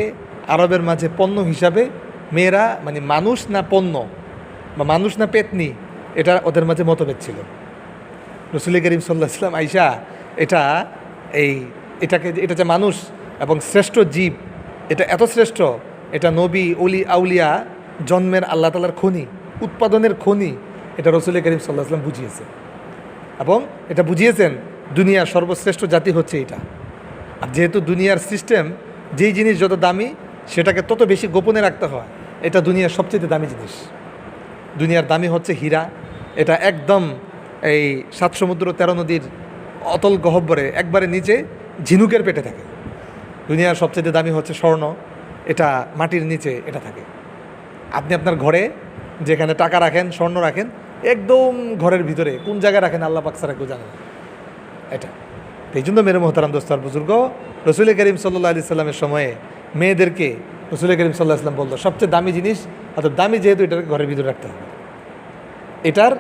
আরবের মাঝে পণ্য হিসাবে, মেয়েরা মানে মানুষ না পণ্য বা মানুষ না পেতনি, এটা ওদের মাঝে মতভেদ ছিল। রাসূল করিম সাল্লাল্লাহু আলাইহি ওয়াসাল্লাম আইসা এটা যে মানুষ এবং শ্রেষ্ঠ জীব, এটা এত শ্রেষ্ঠ, এটা নবী অলি আউলিয়া জন্মের আল্লাহ তাআলার খনি, উৎপাদনের খনি, এটা রাসূল করিম সাল্লাল্লাহু আলাইহি ওয়াসাল্লাম বুঝিয়েছে। এবং এটা বুঝিয়েছেন দুনিয়ার সর্বশ্রেষ্ঠ জাতি হচ্ছে এটা। আর যেহেতু দুনিয়ার সিস্টেম, যেই জিনিস যত দামি সেটাকে তত বেশি গোপনে রাখতে হয়, এটা দুনিয়ার সবচেয়ে দামি জিনিস। দুনিয়ার দামি হচ্ছে হীরা, এটা একদম এই 7 সমুদ্র 13 নদীর অতল গহ্বরে একবারে নিচে ঝিনুকের পেটে থাকে। দুনিয়ার সবচেয়ে দামি হচ্ছে স্বর্ণ, এটা মাটির নিচে এটা থাকে। আপনি আপনার ঘরে যেখানে টাকা রাখেন, স্বর্ণ রাখেন, একদম ঘরের ভিতরে কোন জায়গায় রাখেন আল্লাহ পাক ছাড়া কেউ জানে না এটা। এই জন্য মেরে মোহতারাম দোস্তার বুজুর্গ, রাসূল করিম সাল্লাল্লাহু আলাইহি সাল্লামের সময়ে মেয়েদেরকে রাসূল করিম সাল্লাল্লাহু আলাইহি সাল্লাম বলতো সবচেয়ে দামি জিনিস, অর্থাৎ দামি যেহেতু এটাকে ঘরের ভিতরে রাখতে হবে। এটার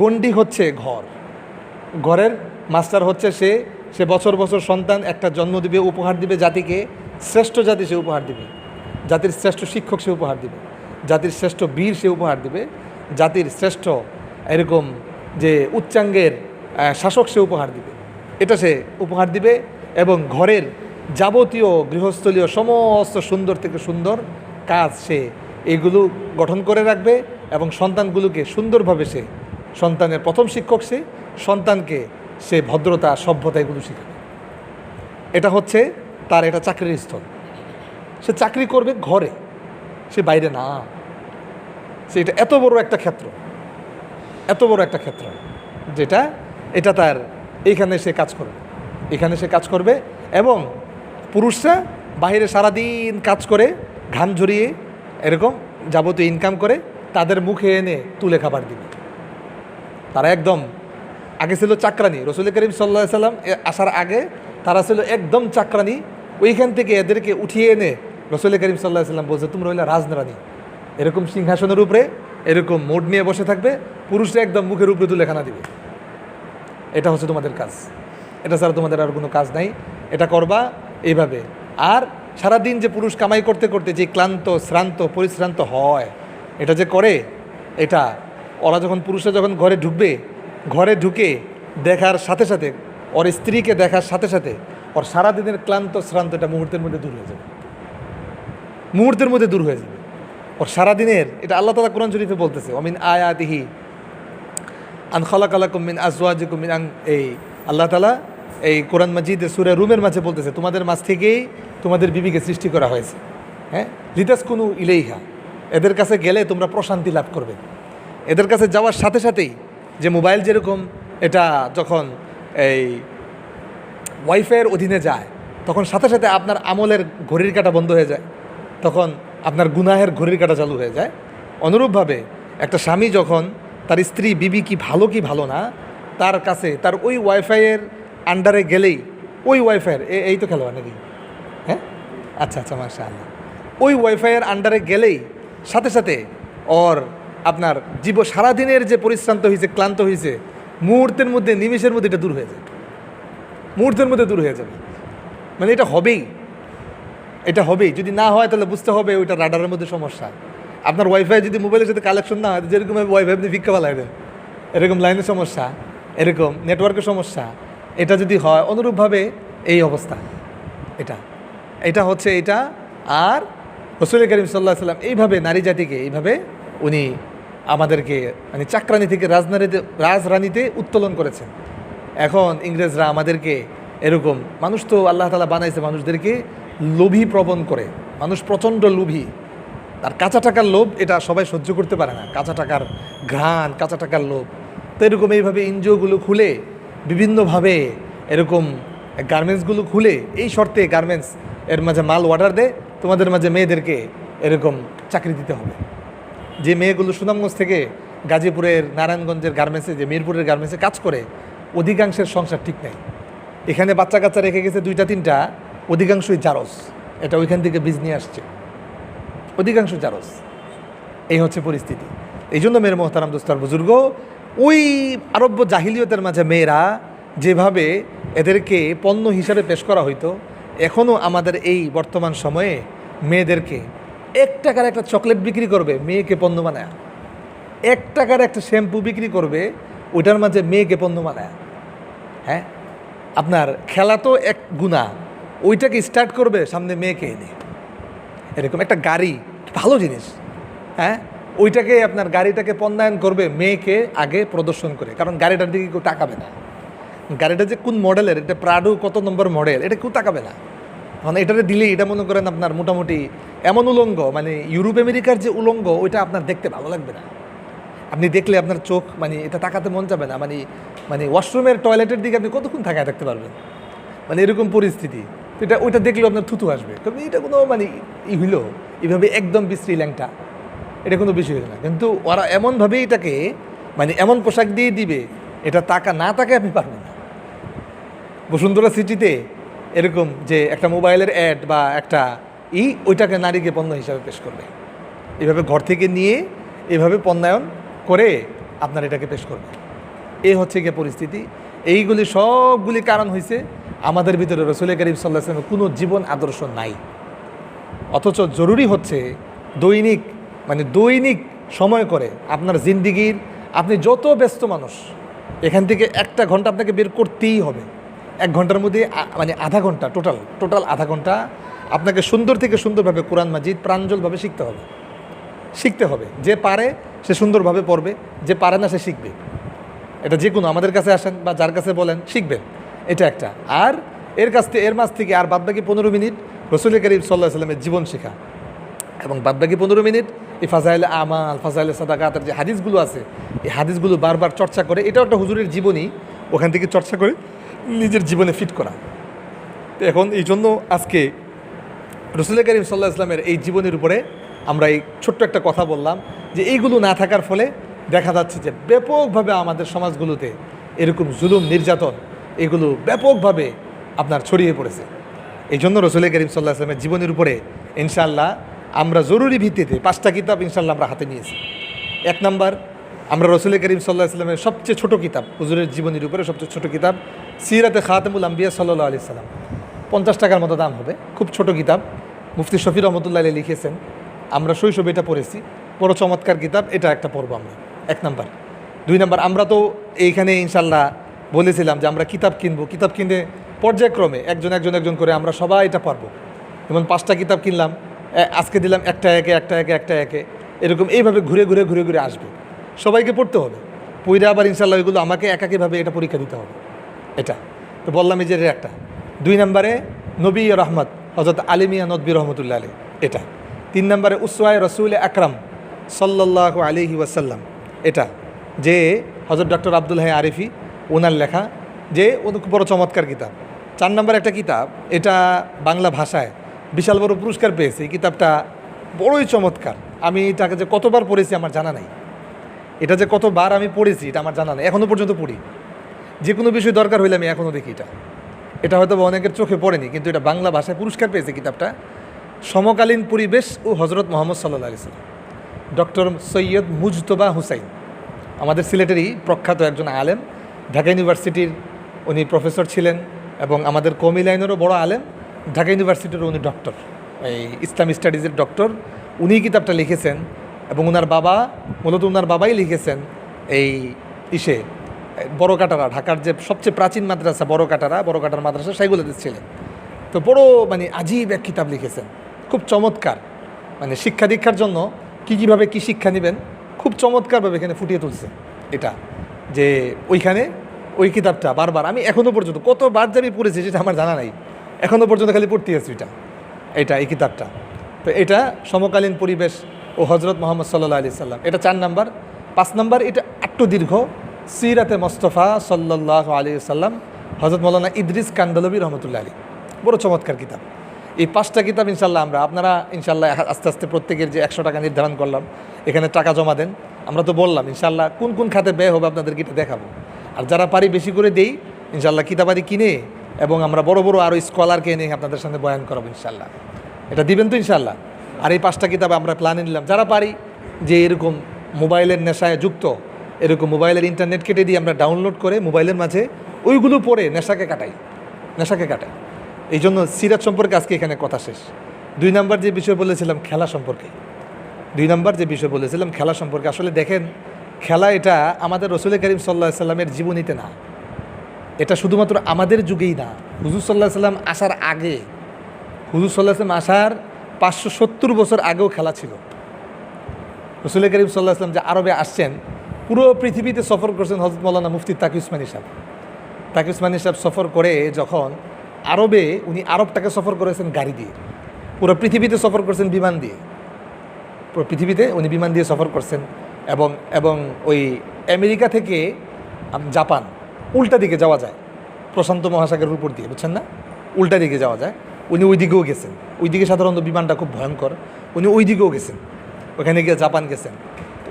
গণ্ডি হচ্ছে ঘর, ঘরের মাস্টার হচ্ছে সে বছর বছর সন্তান একটা জন্ম দিবে, উপহার দিবে জাতিকে, শ্রেষ্ঠ জাতি সে উপহার দিবে, জাতির শ্রেষ্ঠ শিক্ষক সে উপহার দিবে। জাতির শ্রেষ্ঠ বীর সে উপহার দিবে, জাতির শ্রেষ্ঠ এরকম যে উচ্চাঙ্গের শাসক সে উপহার দিবে, এটা সে উপহার দিবে। এবং ঘরের যাবতীয় গৃহস্থলীয় সমস্ত সুন্দর থেকে সুন্দর কাজ সে এইগুলো গঠন করে রাখবে এবং সন্তানগুলোকে সুন্দরভাবে সে, সন্তানের প্রথম শিক্ষক সে, সন্তানকে সে ভদ্রতা সভ্যতা এগুলো শেখাবে। এটা হচ্ছে তার এটা চাকরির স্থল। সে চাকরি করবে ঘরে, সে বাইরে না। সে এটা এত বড় একটা ক্ষেত্র, এত বড় একটা ক্ষেত্র যেটা এটা তার এইখানে সে কাজ করবে, এখানে সে কাজ করবে। এবং পুরুষরা বাইরে সারাদিন কাজ করে ঘাম ঝরিয়ে এরকম যাবতীয় ইনকাম করে তাদের মুখে এনে তুলে খাবার দিবে। তারা একদম আগে ছিল চাকরানি, রসুল করিম সাল্লাল্লাহু আলাইহি সাল্লাম আসার আগে তারা ছিল একদম চাকরানি। ওইখান থেকে এদেরকে উঠিয়ে এনে রসুল করিম সাল্লাল্লাহু আলাইহি সাল্লাম বলছে তোমরা হইলে রাজরানী, এরকম সিংহাসনের উপরে এরকম মোড নিয়ে বসে থাকবে, পুরুষরা একদম মুখের উপরে তুলে খানা দিবে। এটা হচ্ছে তোমাদের কাজ, এটা ছাড়া তোমাদের আর কোনো কাজ নাই, এটা করবা এইভাবে। আর সারাদিন যে পুরুষ কামাই করতে করতে যে ক্লান্ত শ্রান্ত পরিশ্রান্ত হয়, এটা যে করে, এটা ওরা যখন পুরুষরা যখন ঘরে ঢুকবে, ঘরে ঢুকে দেখার সাথে সাথে ওর স্ত্রীকে দেখার সাথে সাথে ওর সারাদিনের ক্লান্ত শ্রান্ত এটা মুহূর্তের মধ্যে দূর হয়ে যাবে, মুহূর্তের মধ্যে দূর হয়ে যাবে ওর সারাদিনের। এটা আল্লাহ তাআলা কোরআন শরীফে বলতেছে, অমিন আয়াতিহি আন খালাকালাকুম মিন আজওয়াজিকুম মিন, এই আল্লাহ তাআলা এই কোরআন মাজিদে সূরা রুমের মাঝে বলতেছে তোমাদের মাঝ থেকেই তোমাদের বিবিকে সৃষ্টি করা হয়েছে, হ্যাঁ, লিতাসকুনু ইলাইহা, এদের কাছে গেলে তোমরা প্রশান্তি লাভ করবে। এদের কাছে যাওয়ার সাথে সাথেই যে মোবাইল যেরকম এটা যখন এই ওয়াইফাইয়ের অধীনে যায় তখন সাথে সাথে আপনার আমলের ঘড়ির কাঁটা বন্ধ হয়ে যায়, তখন আপনার গুনাহের ঘড়ির কাঁটা চালু হয়ে যায়। অনুরূপভাবে একটা স্বামী যখন তার স্ত্রী বিবি কি ভালো না তার কাছে তার ওই ওয়াইফাইয়ের আন্ডারে গেলেই, ওই ওয়াইফাইয়ের এই তো খেলোয়া নাকি, হ্যাঁ আচ্ছা আচ্ছা মাশাআল্লাহ, ওই ওয়াইফাইয়ের আন্ডারে গেলেই সাথে সাথে ওর আপনার সারাদিনের যে পরিশ্রান্ত হয়েছে ক্লান্ত হয়েছে মুহূর্তের মধ্যে নিমেষের মধ্যে এটা দূর হয়ে যায়, মুহূর্তের মধ্যে দূর হয়ে যাবে। মানে এটা হবেই, এটা হবেই। যদি না হয় তাহলে বুঝতে হবে ওইটা রাডারের মধ্যে সমস্যা। আপনার ওয়াইফাই যদি মোবাইলের সাথে কালেকশন না হয়, যেরকম ওয়াইফাই আপনি ভিক্ষা পালাই দেন, এরকম লাইনের সমস্যা, এরকম নেটওয়ার্কের সমস্যা, এটা যদি হয় অনুরূপভাবে এই অবস্থা। এটা হচ্ছে এটা। আর রাসূল করিম সাল্লাল্লাহু আলাইহি ওয়াসাল্লাম এইভাবে নারী জাতিকে এইভাবে উনি আমাদেরকে মানে চাকরানি থেকে রাজরানীতে উত্তোলন করেছেন। এখন ইংরেজরা আমাদেরকে এরকম, মানুষ তো আল্লাহ তাআলা বানাইছে মানুষদেরকে লোভী প্রবণ করে, মানুষ প্রচণ্ড লোভী। আর কাঁচা টাকার লোভ এটা সবাই সহ্য করতে পারে না, কাঁচা টাকার ঘ্রাণ, কাঁচা টাকার লোভ। তো এরকম এইভাবে এনজিওগুলো খুলে বিভিন্নভাবে এরকম গার্মেন্টসগুলো খুলে এই শর্তে গার্মেন্টস এর মাঝে মাল অর্ডার দেয়, তোমাদের মাঝে মেয়েদেরকে এরকম চাকরি দিতে হবে। যে মেয়েগুলো সুনামগঞ্জ থেকে গাজীপুরের নারায়ণগঞ্জের গার্মেন্টসে, যে মিরপুরের গার্মেন্টসে কাজ করে, অধিকাংশের সংসার ঠিক নাই। এখানে বাচ্চা কাচ্চা রেখে গেছে 2টা 3টা, অধিকাংশই জারজ, এটা ওইখান থেকে বীজ নিয়ে আসছে, অধিকাংশ জারজ। এই হচ্ছে পরিস্থিতি। এই জন্য মেয়ের মোহতারাম দোস্তার বুজুর্গ, ওই আরব্য জাহিলিয়তের মাঝে মেয়েরা যেভাবে এদেরকে পণ্য হিসাবে পেশ করা হইতো, এখনও আমাদের এই বর্তমান সময়ে মেয়েদেরকে 1 টাকার একটা চকলেট বিক্রি করবে, মেয়েকে পণ্য বানায়। 1 টাকার একটা শ্যাম্পু বিক্রি করবে, ওইটার মাঝে মেয়েকে পণ্য বানায়। হ্যাঁ, আপনার খেলা তো এক গুণা, ওইটাকে স্টার্ট করবে সামনে মেয়েকে এনে। এরকম একটা গাড়ি ভালো জিনিস, হ্যাঁ, ওইটাকে আপনার গাড়িটাকে পণ্যায়ন করবে মেয়েকে আগে প্রদর্শন করে, কারণ গাড়িটার দিকে কেউ তাকাবে না। গাড়িটা যে কোন মডেলের, এটা প্রাডো কত নম্বর মডেল, এটা কেউ তাকাবে না। মানে এটাতে দিলেই এটা মনে করেন আপনার মোটামুটি এমন উলঙ্গ, মানে ইউরোপ আমেরিকার যে উলঙ্গ, ওইটা আপনার দেখতে ভালো লাগবে না। আপনি দেখলে আপনার চোখ মানে এটা তাকাতে মন যাবে না। মানে ওয়াশরুমের টয়লেটের দিকে আপনি কতক্ষণ থাকায় থাকতে পারবেন, মানে এরকম পরিস্থিতি। এটা ওইটা দেখলেও আপনার থুতু আসবে, কারণ এটা কোনো মানে হইল এইভাবে একদম বিশ্রী ল্যাংটা, এটা কোনো বিষয় হইল না। কিন্তু ওরা এমনভাবে এটাকে মানে এমন পোশাক দিয়ে দিবে, এটা না তাকে আপনি পারবেন না। বসুন্ধরা সিটিতে এরকম যে একটা মোবাইলের অ্যাড বা একটা ওইটাকে নারীকে পণ্য হিসাবে পেশ করবে, এভাবে ঘর থেকে নিয়ে এভাবে পণ্যায়ন করে আপনার এটাকে পেশ করবে। এই হচ্ছে গিয়ে পরিস্থিতি। এইগুলি সবগুলি কারণ হয়েছে আমাদের ভিতরে রাসূল করিম সাল্লাল্লাহু আলাইহি ওয়াসাল্লামের কোনো জীবন আদর্শ নাই। অথচ জরুরি হচ্ছে দৈনিক মানে দৈনিক সময় করে আপনার জিন্দিগির, আপনি যত ব্যস্ত মানুষ, এখান থেকে একটা ঘন্টা আপনাকে বের করতেই হবে। 1 ঘন্টার মধ্যে মানে আধা ঘন্টা, টোটাল আধা ঘন্টা আপনাকে সুন্দর থেকে সুন্দরভাবে কোরআন মাজিদ প্রাঞ্জলভাবে শিখতে হবে। যে পারে সে সুন্দরভাবে পড়বে, যে পারে না সে শিখবে। এটা যে কোনো, আমাদের কাছে আসেন বা যার কাছে বলেন, শিখবেন। এটা একটা। আর এর মাঝ থেকে আর বাদবাকি 15 মিনিট রসুল করিম সাল্লাল্লাহু আলাইহি ওয়াসাল্লামের জীবন শেখা, এবং বাদবাকি 15 মিনিট এই ফাজাইলে আমাল, ফাজাইলে সাদাকাতের যে হাদিসগুলো আছে, এই হাদিসগুলো বারবার চর্চা করে। এটাও একটা হুজুরের জীবনী, ওখান থেকে চর্চা করে নিজের জীবনে ফিট করা। তো এখন এই জন্য আজকে রসুল করিম সাল্লাল্লাহু আলাইহি ওয়াসাল্লামের এই জীবনের উপরে আমরা এই ছোট্ট একটা কথা বললাম, যে এইগুলো না থাকার ফলে দেখা যাচ্ছে যে ব্যাপকভাবে আমাদের সমাজগুলোতে এরকম জুলুম, নির্যাতন, এগুলো ব্যাপকভাবে আপনার ছড়িয়ে পড়েছে। এই জন্য রসুল করিম সাল্লাল্লাহু আলাইহি ওয়াসাল্লামের জীবনের উপরে ইনশাআল্লাহ আমরা জরুরি ভিত্তিতে 5টা কিতাব ইনশাআল্লাহ আমরা হাতে নিয়েছি। 1 নাম্বার, আমরা রসুল করিম সাল্লাল্লাহু আলাইহি ওয়াসাল্লামের সবচেয়ে ছোটো কিতাব, হুজুরের জীবনের উপরে সবচেয়ে ছোটো কিতাব সিরাতে খাতামুল আম্বিয়া সাল্লাল্লাহু আলাইহি সাল্লাম, 50 টাকার মতো দাম হবে। খুব ছোট কিতাব, মুফতি শফি রহমতুল্লাহ আলাইহি লিখেছেন। আমরা শৈশবে এটা পড়েছি, বড় চমৎকার কিতাব। এটা একটা পড়বো আমরা, 1 নাম্বার। 2 নাম্বার, আমরা তো এইখানে ইনশাআল্লাহ বলেছিলাম যে আমরা কিতাব কিনবো, কিতাব কিনে পর্যায়ক্রমে একজন করে আমরা সবাই এটা পারবো। যেমন 5টা কিতাব কিনলাম, আজকে দিলাম একটা একে, এরকম এইভাবে ঘুরে আসবে। সবাইকে পড়তে হবে, পড়ে আবার ইনশাআল্লাহ এগুলো আমাকে একাকীভাবে এটা পরীক্ষা দিতে হবে। এটা তো বললাম এই যে একটা। 2 নম্বরে নবী রহমত হযরত আলী মিয়া নদভী রহমতুল্লাহ আলাইহি, এটা। 3 নম্বরে উসওয়ায়ে রাসূল আকরাম সাল্লাল্লাহু আলাইহি ওয়াসাল্লাম, এটা যে হযরত ডক্টর আব্দুল হাই আরিফি ওনার লেখা, যে খুব বড় চমৎকার কিতাব। 4 নম্বরে একটা কিতাব, এটা বাংলা ভাষায় বিশাল বড় পুরস্কার পেয়েছে। এই কিতাবটা বড়ই চমৎকার। আমি এটাকে যে কতবার পড়েছি আমার জানা নাই, এটা যে কতবার আমি পড়েছি এটা আমার জানা নেই, এখনও পর্যন্ত পড়ি। যে কোনো বিষয় দরকার হইলে আমি এখনও দেখি। এটা হয়তো অনেকের চোখে পড়েনি, কিন্তু এটা বাংলা ভাষায় পুরস্কার পেয়েছে কিতাবটা। সমকালীন পরিবেশ ও হজরত মোহাম্মদ সাল্লাল্লাহু আলাইহি সাল্লাম, ডক্টর সৈয়দ মুজতবা হুসাইন, আমাদের সিলেটেরই প্রখ্যাত একজন আলেম, ঢাকা ইউনিভার্সিটির উনি প্রফেসর ছিলেন, এবং আমাদের কওমি লাইনেরও বড় আলেম। ঢাকা ইউনিভার্সিটির উনি ডক্টর, এই ইসলাম স্টাডিজের ডক্টর। উনি কিতাবটা লিখেছেন, এবং ওনার বাবাই লিখেছেন এই বড় কাটারা, ঢাকার যে সবচেয়ে প্রাচীন মাদ্রাসা বড় কাটার মাদ্রাসা, সেগুলোতে ছিলেন। তো বড় মানে আজীব এক কিতাব লিখেছেন, খুব চমৎকার। মানে শিক্ষা দীক্ষার জন্য কীভাবে কী শিক্ষা নেবেন খুব চমৎকারভাবে এখানে ফুটিয়ে তুলছে। এটা যে ওই কিতাবটা বারবার আমি এখনও পর্যন্ত কতবার যে আমি পড়েছি সেটা আমার জানা নাই, এখনও পর্যন্ত খালি পড়তে আছি এই কিতাবটা। তো এটা সমকালীন পরিবেশ ও হজরত মোহাম্মদ সাল্লাল্লাহু আলাইহি সাল্লাম, এটা 4 নাম্বার। 5 নাম্বার, এটা একটু দীর্ঘ, সিরাতে মোস্তফা সাল্লাল্লাহু আলাইহি সাল্লাম, হযরত মাওলানা ইদ্রিস কান্দালবী রহমতুল্লাহ আলাইহি, বড় চমৎকার কিতাব। এই 5টা কিতাব ইনশাআল্লাহ আপনারা ইনশাআল্লাহ আস্তে আস্তে প্রত্যেকের যে 100 টাকা নির্ধারণ করলাম, এখানে টাকা জমা দেন। আমরা তো বললাম ইনশাআল্লাহ কোন খাতে ব্যয় হবে আপনাদেরকে এটা দেখাবো। আর যারা পারি বেশি করে দেই ইনশাআল্লাহ কিতাবাদি কিনে, এবং আমরা বড় আরও স্কলারকে এনে আপনাদের সামনে বয়ান করাবো ইনশাআল্লাহ। এটা দিবেন তো ইনশাআল্লাহ। আর এই 5টা কিতাব আমরা প্ল্যানে নিলাম, যারা পারি যে এরকম মোবাইলের নেশায় যুক্ত, এরকম মোবাইলের ইন্টারনেট কেটে দিয়ে আমরা ডাউনলোড করে মোবাইলের মাঝে ওইগুলো পড়ে নেশাকে কাটাই। এই জন্য সিরাত সম্পর্কে আজকে এখানে কথা শেষ। 2 নাম্বার যে বিষয় বলেছিলাম খেলা সম্পর্কে, আসলে দেখেন খেলা এটা আমাদের রসুল করিম সাল্লাল্লাহু আলাইহি সাল্লামের জীবনীতে না, এটা শুধুমাত্র আমাদের যুগেই না, হুজুর সাল্লাল্লাহু আলাইহি সাল্লাম আসার আগে, হুজুর সাল্লাল্লাহু আলাইহি সাল্লাম আসার 570 বছর আগেও খেলা ছিল। রসুল করিম সাল্লাল্লাহু আলাইহি সাল্লাম যে আরবে আসছেন, পুরো পৃথিবীতে সফর করছেন হযরত মাওলানা মুফতি তাকি উসমানী সাহেব সফর করে যখন আরবে, উনি আরবটাকে সফর করেছেন গাড়ি দিয়ে, পুরো পৃথিবীতে সফর করছেন বিমান দিয়ে, পুরো পৃথিবীতে উনি বিমান দিয়ে সফর করছেন। এবং ওই আমেরিকা থেকে জাপান উল্টা দিকে যাওয়া যায়, প্রশান্ত মহাসাগরের উপর দিয়ে, বুঝছেন না, উল্টা দিকে যাওয়া যায়। উনি ওই দিকেও গেছেন, ওই দিকে সাধারণত বিমানটা খুব ভয়ঙ্কর, উনি ওই দিকেও গেছেন, ওখানে গিয়ে জাপান গেছেন।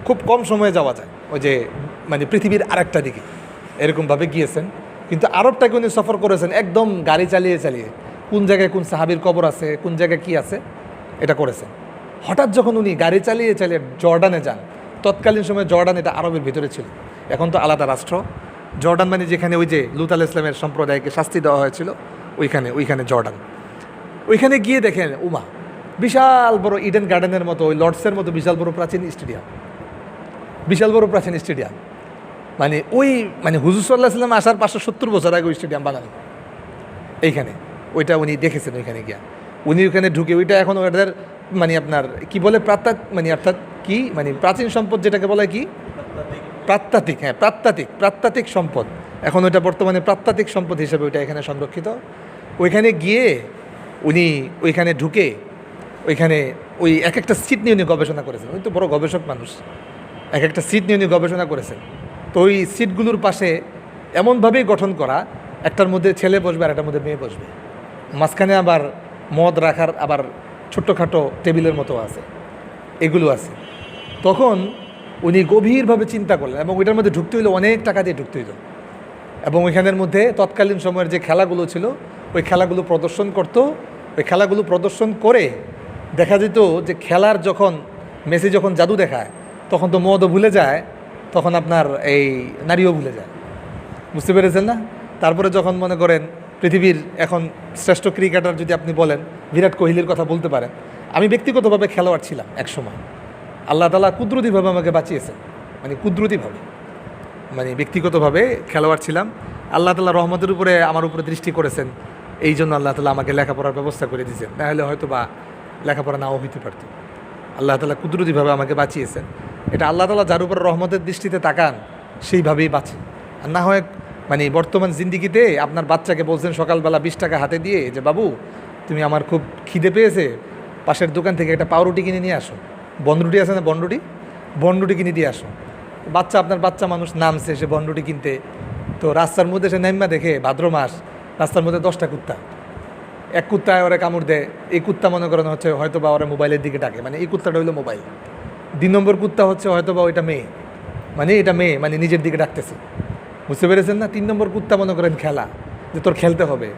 খুব কম সময়ে যাওয়া যায়, ওই যে মানে পৃথিবীর আরেকটা দিকে এরকমভাবে গিয়েছেন। কিন্তু আরবটাকে উনি সফর করেছেন একদম গাড়ি চালিয়ে কোন জায়গায় কোন সাহাবীর কবর আছে, কোন জায়গায় কী আছে, এটা করেছেন। হঠাৎ যখন উনি গাড়ি চালিয়ে জর্ডানে যান, তৎকালীন সময়ে জর্ডান এটা আরবের ভিতরে ছিল, এখন তো আলাদা রাষ্ট্র। জর্ডান মানে যেখানে ওই যে লূত আলাইহিস সালামের সম্প্রদায়কে শাস্তি দেওয়া হয়েছিল, ওইখানে জর্ডান। ওইখানে গিয়ে দেখেন বিশাল বড় ইডেন গার্ডেনের মতো, ওই লর্ডসের মতো বিশাল বড় প্রাচীন স্টেডিয়াম, বিশাল বড় প্রাচীন স্টেডিয়াম। মানে ওই মানে হুজুর সাল্লাহ সাল্লাম আসার 570 বছর আগে ওই স্টেডিয়াম বানানো এইখানে। ওইটা উনি দেখেছেন ওইখানে গিয়া, উনি ওইখানে ঢুকে ওইটা এখন ওদের মানে আপনার কি বলে মানে অর্থাৎ কি মানে প্রাচীন সম্পদ যেটাকে বলে কি প্রাত্যাতিক, হ্যাঁ প্রাত্যাতিক সম্পদ। এখন ওইটা বর্তমানে প্রাত্যাতিক সম্পদ হিসেবে ওইটা এখানে সংরক্ষিত। ওইখানে গিয়ে উনি ওইখানে ঢুকে ওইখানে ওই এক একটা সিট নিয়ে উনি গবেষণা করেছেন। উনি তো বড় গবেষক মানুষ, এক একটা সিট নিয়ে উনি গবেষণা করেছেন। তো ওই সিটগুলোর পাশে এমনভাবেই গঠন করা, একটার মধ্যে ছেলে বসবে আর একটার মধ্যে মেয়ে বসবে, মাঝখানে আবার মদ রাখার আবার ছোট্টখাটো টেবিলের মতো আছে, এগুলো আছে। তখন উনি গভীরভাবে চিন্তা করলেন এবং ওইটার মধ্যে ঢুকতে হইলে অনেক টাকা দিয়ে ঢুকতে হইল। এবং ওইখানের মধ্যে তৎকালীন সময়ের যে খেলাগুলো ছিল ওই খেলাগুলো প্রদর্শন করতো। ওই খেলাগুলো প্রদর্শন করে দেখা যেত যে খেলার যখন মেসি যখন জাদু দেখায় তখন তো মদও ভুলে যায়, তখন আপনার এই নারীও ভুলে যায়, বুঝতে পেরেছেন না? তারপরে যখন মনে করেন পৃথিবীর এখন শ্রেষ্ঠ ক্রিকেটার যদি আপনি বলেন বিরাট কোহলির কথা বলতে পারেন। আমি ব্যক্তিগতভাবে খেলোয়াড় ছিলাম এক সময়, আল্লাহ তাআলা কুদরতিভাবে আমাকে বাঁচিয়েছেন, মানে কুদরতিভাবে, মানে ব্যক্তিগতভাবে খেলোয়াড় ছিলাম। আল্লাহ তাআলা রহমতের উপরে আমার উপরে দৃষ্টি করেছেন, এই জন্য আল্লাহ তাআলা আমাকে লেখাপড়ার ব্যবস্থা করে দিয়েছেন, নাহলে হয়তো বা লেখাপড়া নাও হইতে পারত। আল্লাহ তাআলা কুদরতিভাবে আমাকে বাঁচিয়েছেন। এটা আল্লাহ তাআলা যার উপর রহমতের দৃষ্টিতে তাকান সেইভাবেই বাঁচে। আর না হয় মানে বর্তমান জিন্দিগিতে আপনার বাচ্চাকে বলছেন সকালবেলা 20 টাকা হাতে দিয়ে যে বাবু তুমি আমার খুব খিদে পেয়েছে, পাশের দোকান থেকে একটা পাউরুটি কিনে নিয়ে আসো, বনরুটি আছে না বনরুটি কিনে দিয়ে আসো। বাচ্চা আপনার বাচ্চা মানুষ নামছে সে বনরুটি কিনতে, তো রাস্তার মধ্যে সে নাইমা দেখে ভাদ্র মাস রাস্তার মধ্যে 10টা কুত্তা, এক কুত্তায় ওরা কামড় দেয়, এই কুত্তা মনে করেন হচ্ছে হয়তো বা ওরা মোবাইলের দিকে ডাকে, মানে এই কুত্তাটা হইলো মোবাইল। 2 নম্বর কুত্তা হচ্ছে হয়তো বা ওইটা মেয়ে, মানে এটা মেয়ে মানে নিজের দিকে ডাকতেছে, বুঝতে পেরেছেন না? 3 নম্বর কুত্তা মনে করেন খেলা, যে তোর খেলতে হবে,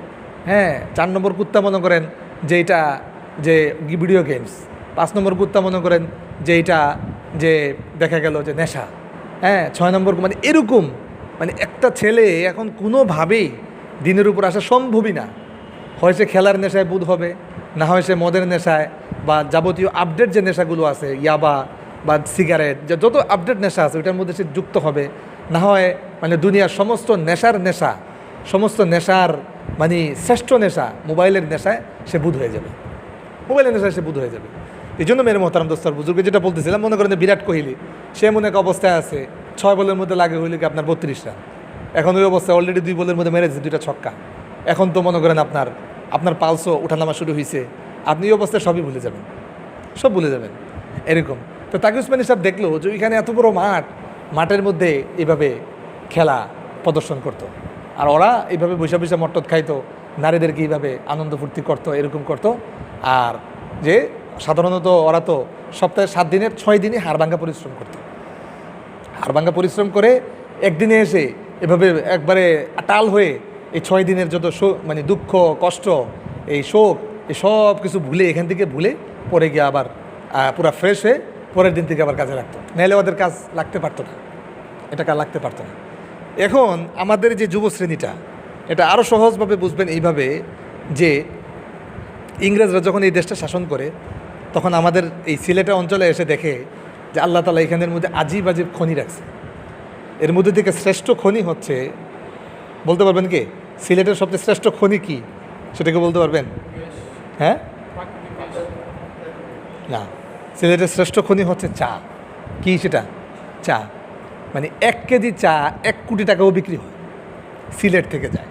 হ্যাঁ। 4 নম্বর কুত্তা মনে করেন যে এটা যে ভিডিও গেমস। 5 নম্বর কুত্তা মনে করেন যে এটা যে দেখা গেল যে নেশা, হ্যাঁ। 6 নম্বর মানে এরকম, মানে একটা ছেলে এখন কোনোভাবেই দিনের উপর আসা সম্ভবই না। হয় সে খেলার নেশায় বুধ হবে, না হয় সে মদের নেশায় বা যাবতীয় আপডেট যে নেশাগুলো আছে ইয়াবা বা সিগারেট, যত আপডেট নেশা আছে ওইটার মধ্যে সে যুক্ত হবে, না হয় মানে দুনিয়ার সমস্ত নেশার মানে শ্রেষ্ঠ নেশা মোবাইলের নেশায় সে বুধ হয়ে যাবে, মোবাইলের নেশায় সে বুধ হয়ে যাবে। এই জন্য মেরে মোহতারাম দোস্তার বুজুর্গে যেটা বলতেছিলাম, মনে করেন বিরাট কোহলি সে মনে এক অবস্থায় আছে 6 বলের মধ্যে লাগে হইলে কি আপনার 32 রান, এখন ওই অবস্থায় অলরেডি 2 বলের মধ্যে মেরেছে 2টা ছক্কা। এখন তো মনে করেন আপনার পালসও ওঠানামা শুরু হয়েছে, আপনি এই অবস্থায় সবই ভুলে যাবেন, সব ভুলে যাবেন এরকম। তো তাকি উসমানী সাহেব দেখলো যে ওইখানে এত বড় মাঠের মধ্যে এইভাবে খেলা প্রদর্শন করতো, আর ওরা এইভাবে বৈশা বৈশা মট্টত খাইতো, নারীদেরকে এইভাবে আনন্দ ফুর্তি করতো, এরকম করতো। আর যে সাধারণত ওরা তো সপ্তাহে 7 দিনের 6 দিনই হাড়ভাঙ্গা পরিশ্রম করতো, হাড়ভাঙ্গা পরিশ্রম করে একদিনে এসে এভাবে একবারে টাল হয়ে এই 6 দিনের যত মানে দুঃখ কষ্ট এই শোক এই সব কিছু ভুলে এখান থেকে ভুলে পরে গিয়ে আবার পুরা ফ্রেশ হয়ে পরের দিন থেকে আবার কাজে লাগতো, নাহলে ওদের কাজ লাগতে পারতো না, এটা কাজ লাগতে পারতো না। এখন আমাদের যে যুব শ্রেণীটা এটা আরও সহজভাবে বুঝবেন এইভাবে যে ইংরেজরা যখন এই দেশটা শাসন করে তখন আমাদের এই সিলেটের অঞ্চলে এসে দেখে যে আল্লাহ তাআলা এখানের মধ্যে আজিব আজিব খনি রাখছে। এর মধ্যে থেকে শ্রেষ্ঠ খনি হচ্ছে, বলতে পারবেন কি সিলেটের সবচেয়ে শ্রেষ্ঠ খনি কি সেটাকে বলতে পারবেন? হ্যাঁ না, সিলেটের শ্রেষ্ঠ খনি হচ্ছে চা। কি সেটা? চা। মানে 1 কেজি চা 1 কোটি টাকাও বিক্রি হয়, সিলেট থেকে যায়।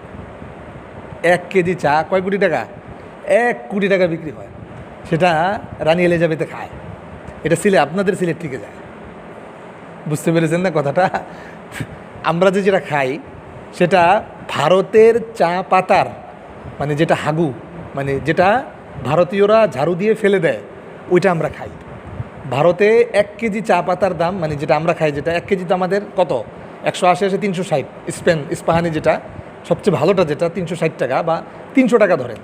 1 কেজি চা কয় কোটি টাকা? 1 কোটি টাকা বিক্রি হয়, সেটা রানী এলিজাবেথে খায়। এটা আপনাদের সিলেট থেকে যায়, বুঝতে পেরেছেন না কথাটা? আমরা যেটা খাই সেটা ভারতের চা পাতার মানে যেটা হাগু, মানে যেটা ভারতীয়রা ঝাড়ু দিয়ে ফেলে দেয় ওইটা আমরা খাই। ভারতে 1 কেজি চা পাতার দাম মানে যেটা আমরা খাই, যেটা 1 কেজি তো আমাদের কত 180 আসে 360, ইস্পাহানি যেটা সবচেয়ে ভালোটা যেটা 360 টাকা বা 300 টাকা ধরেন,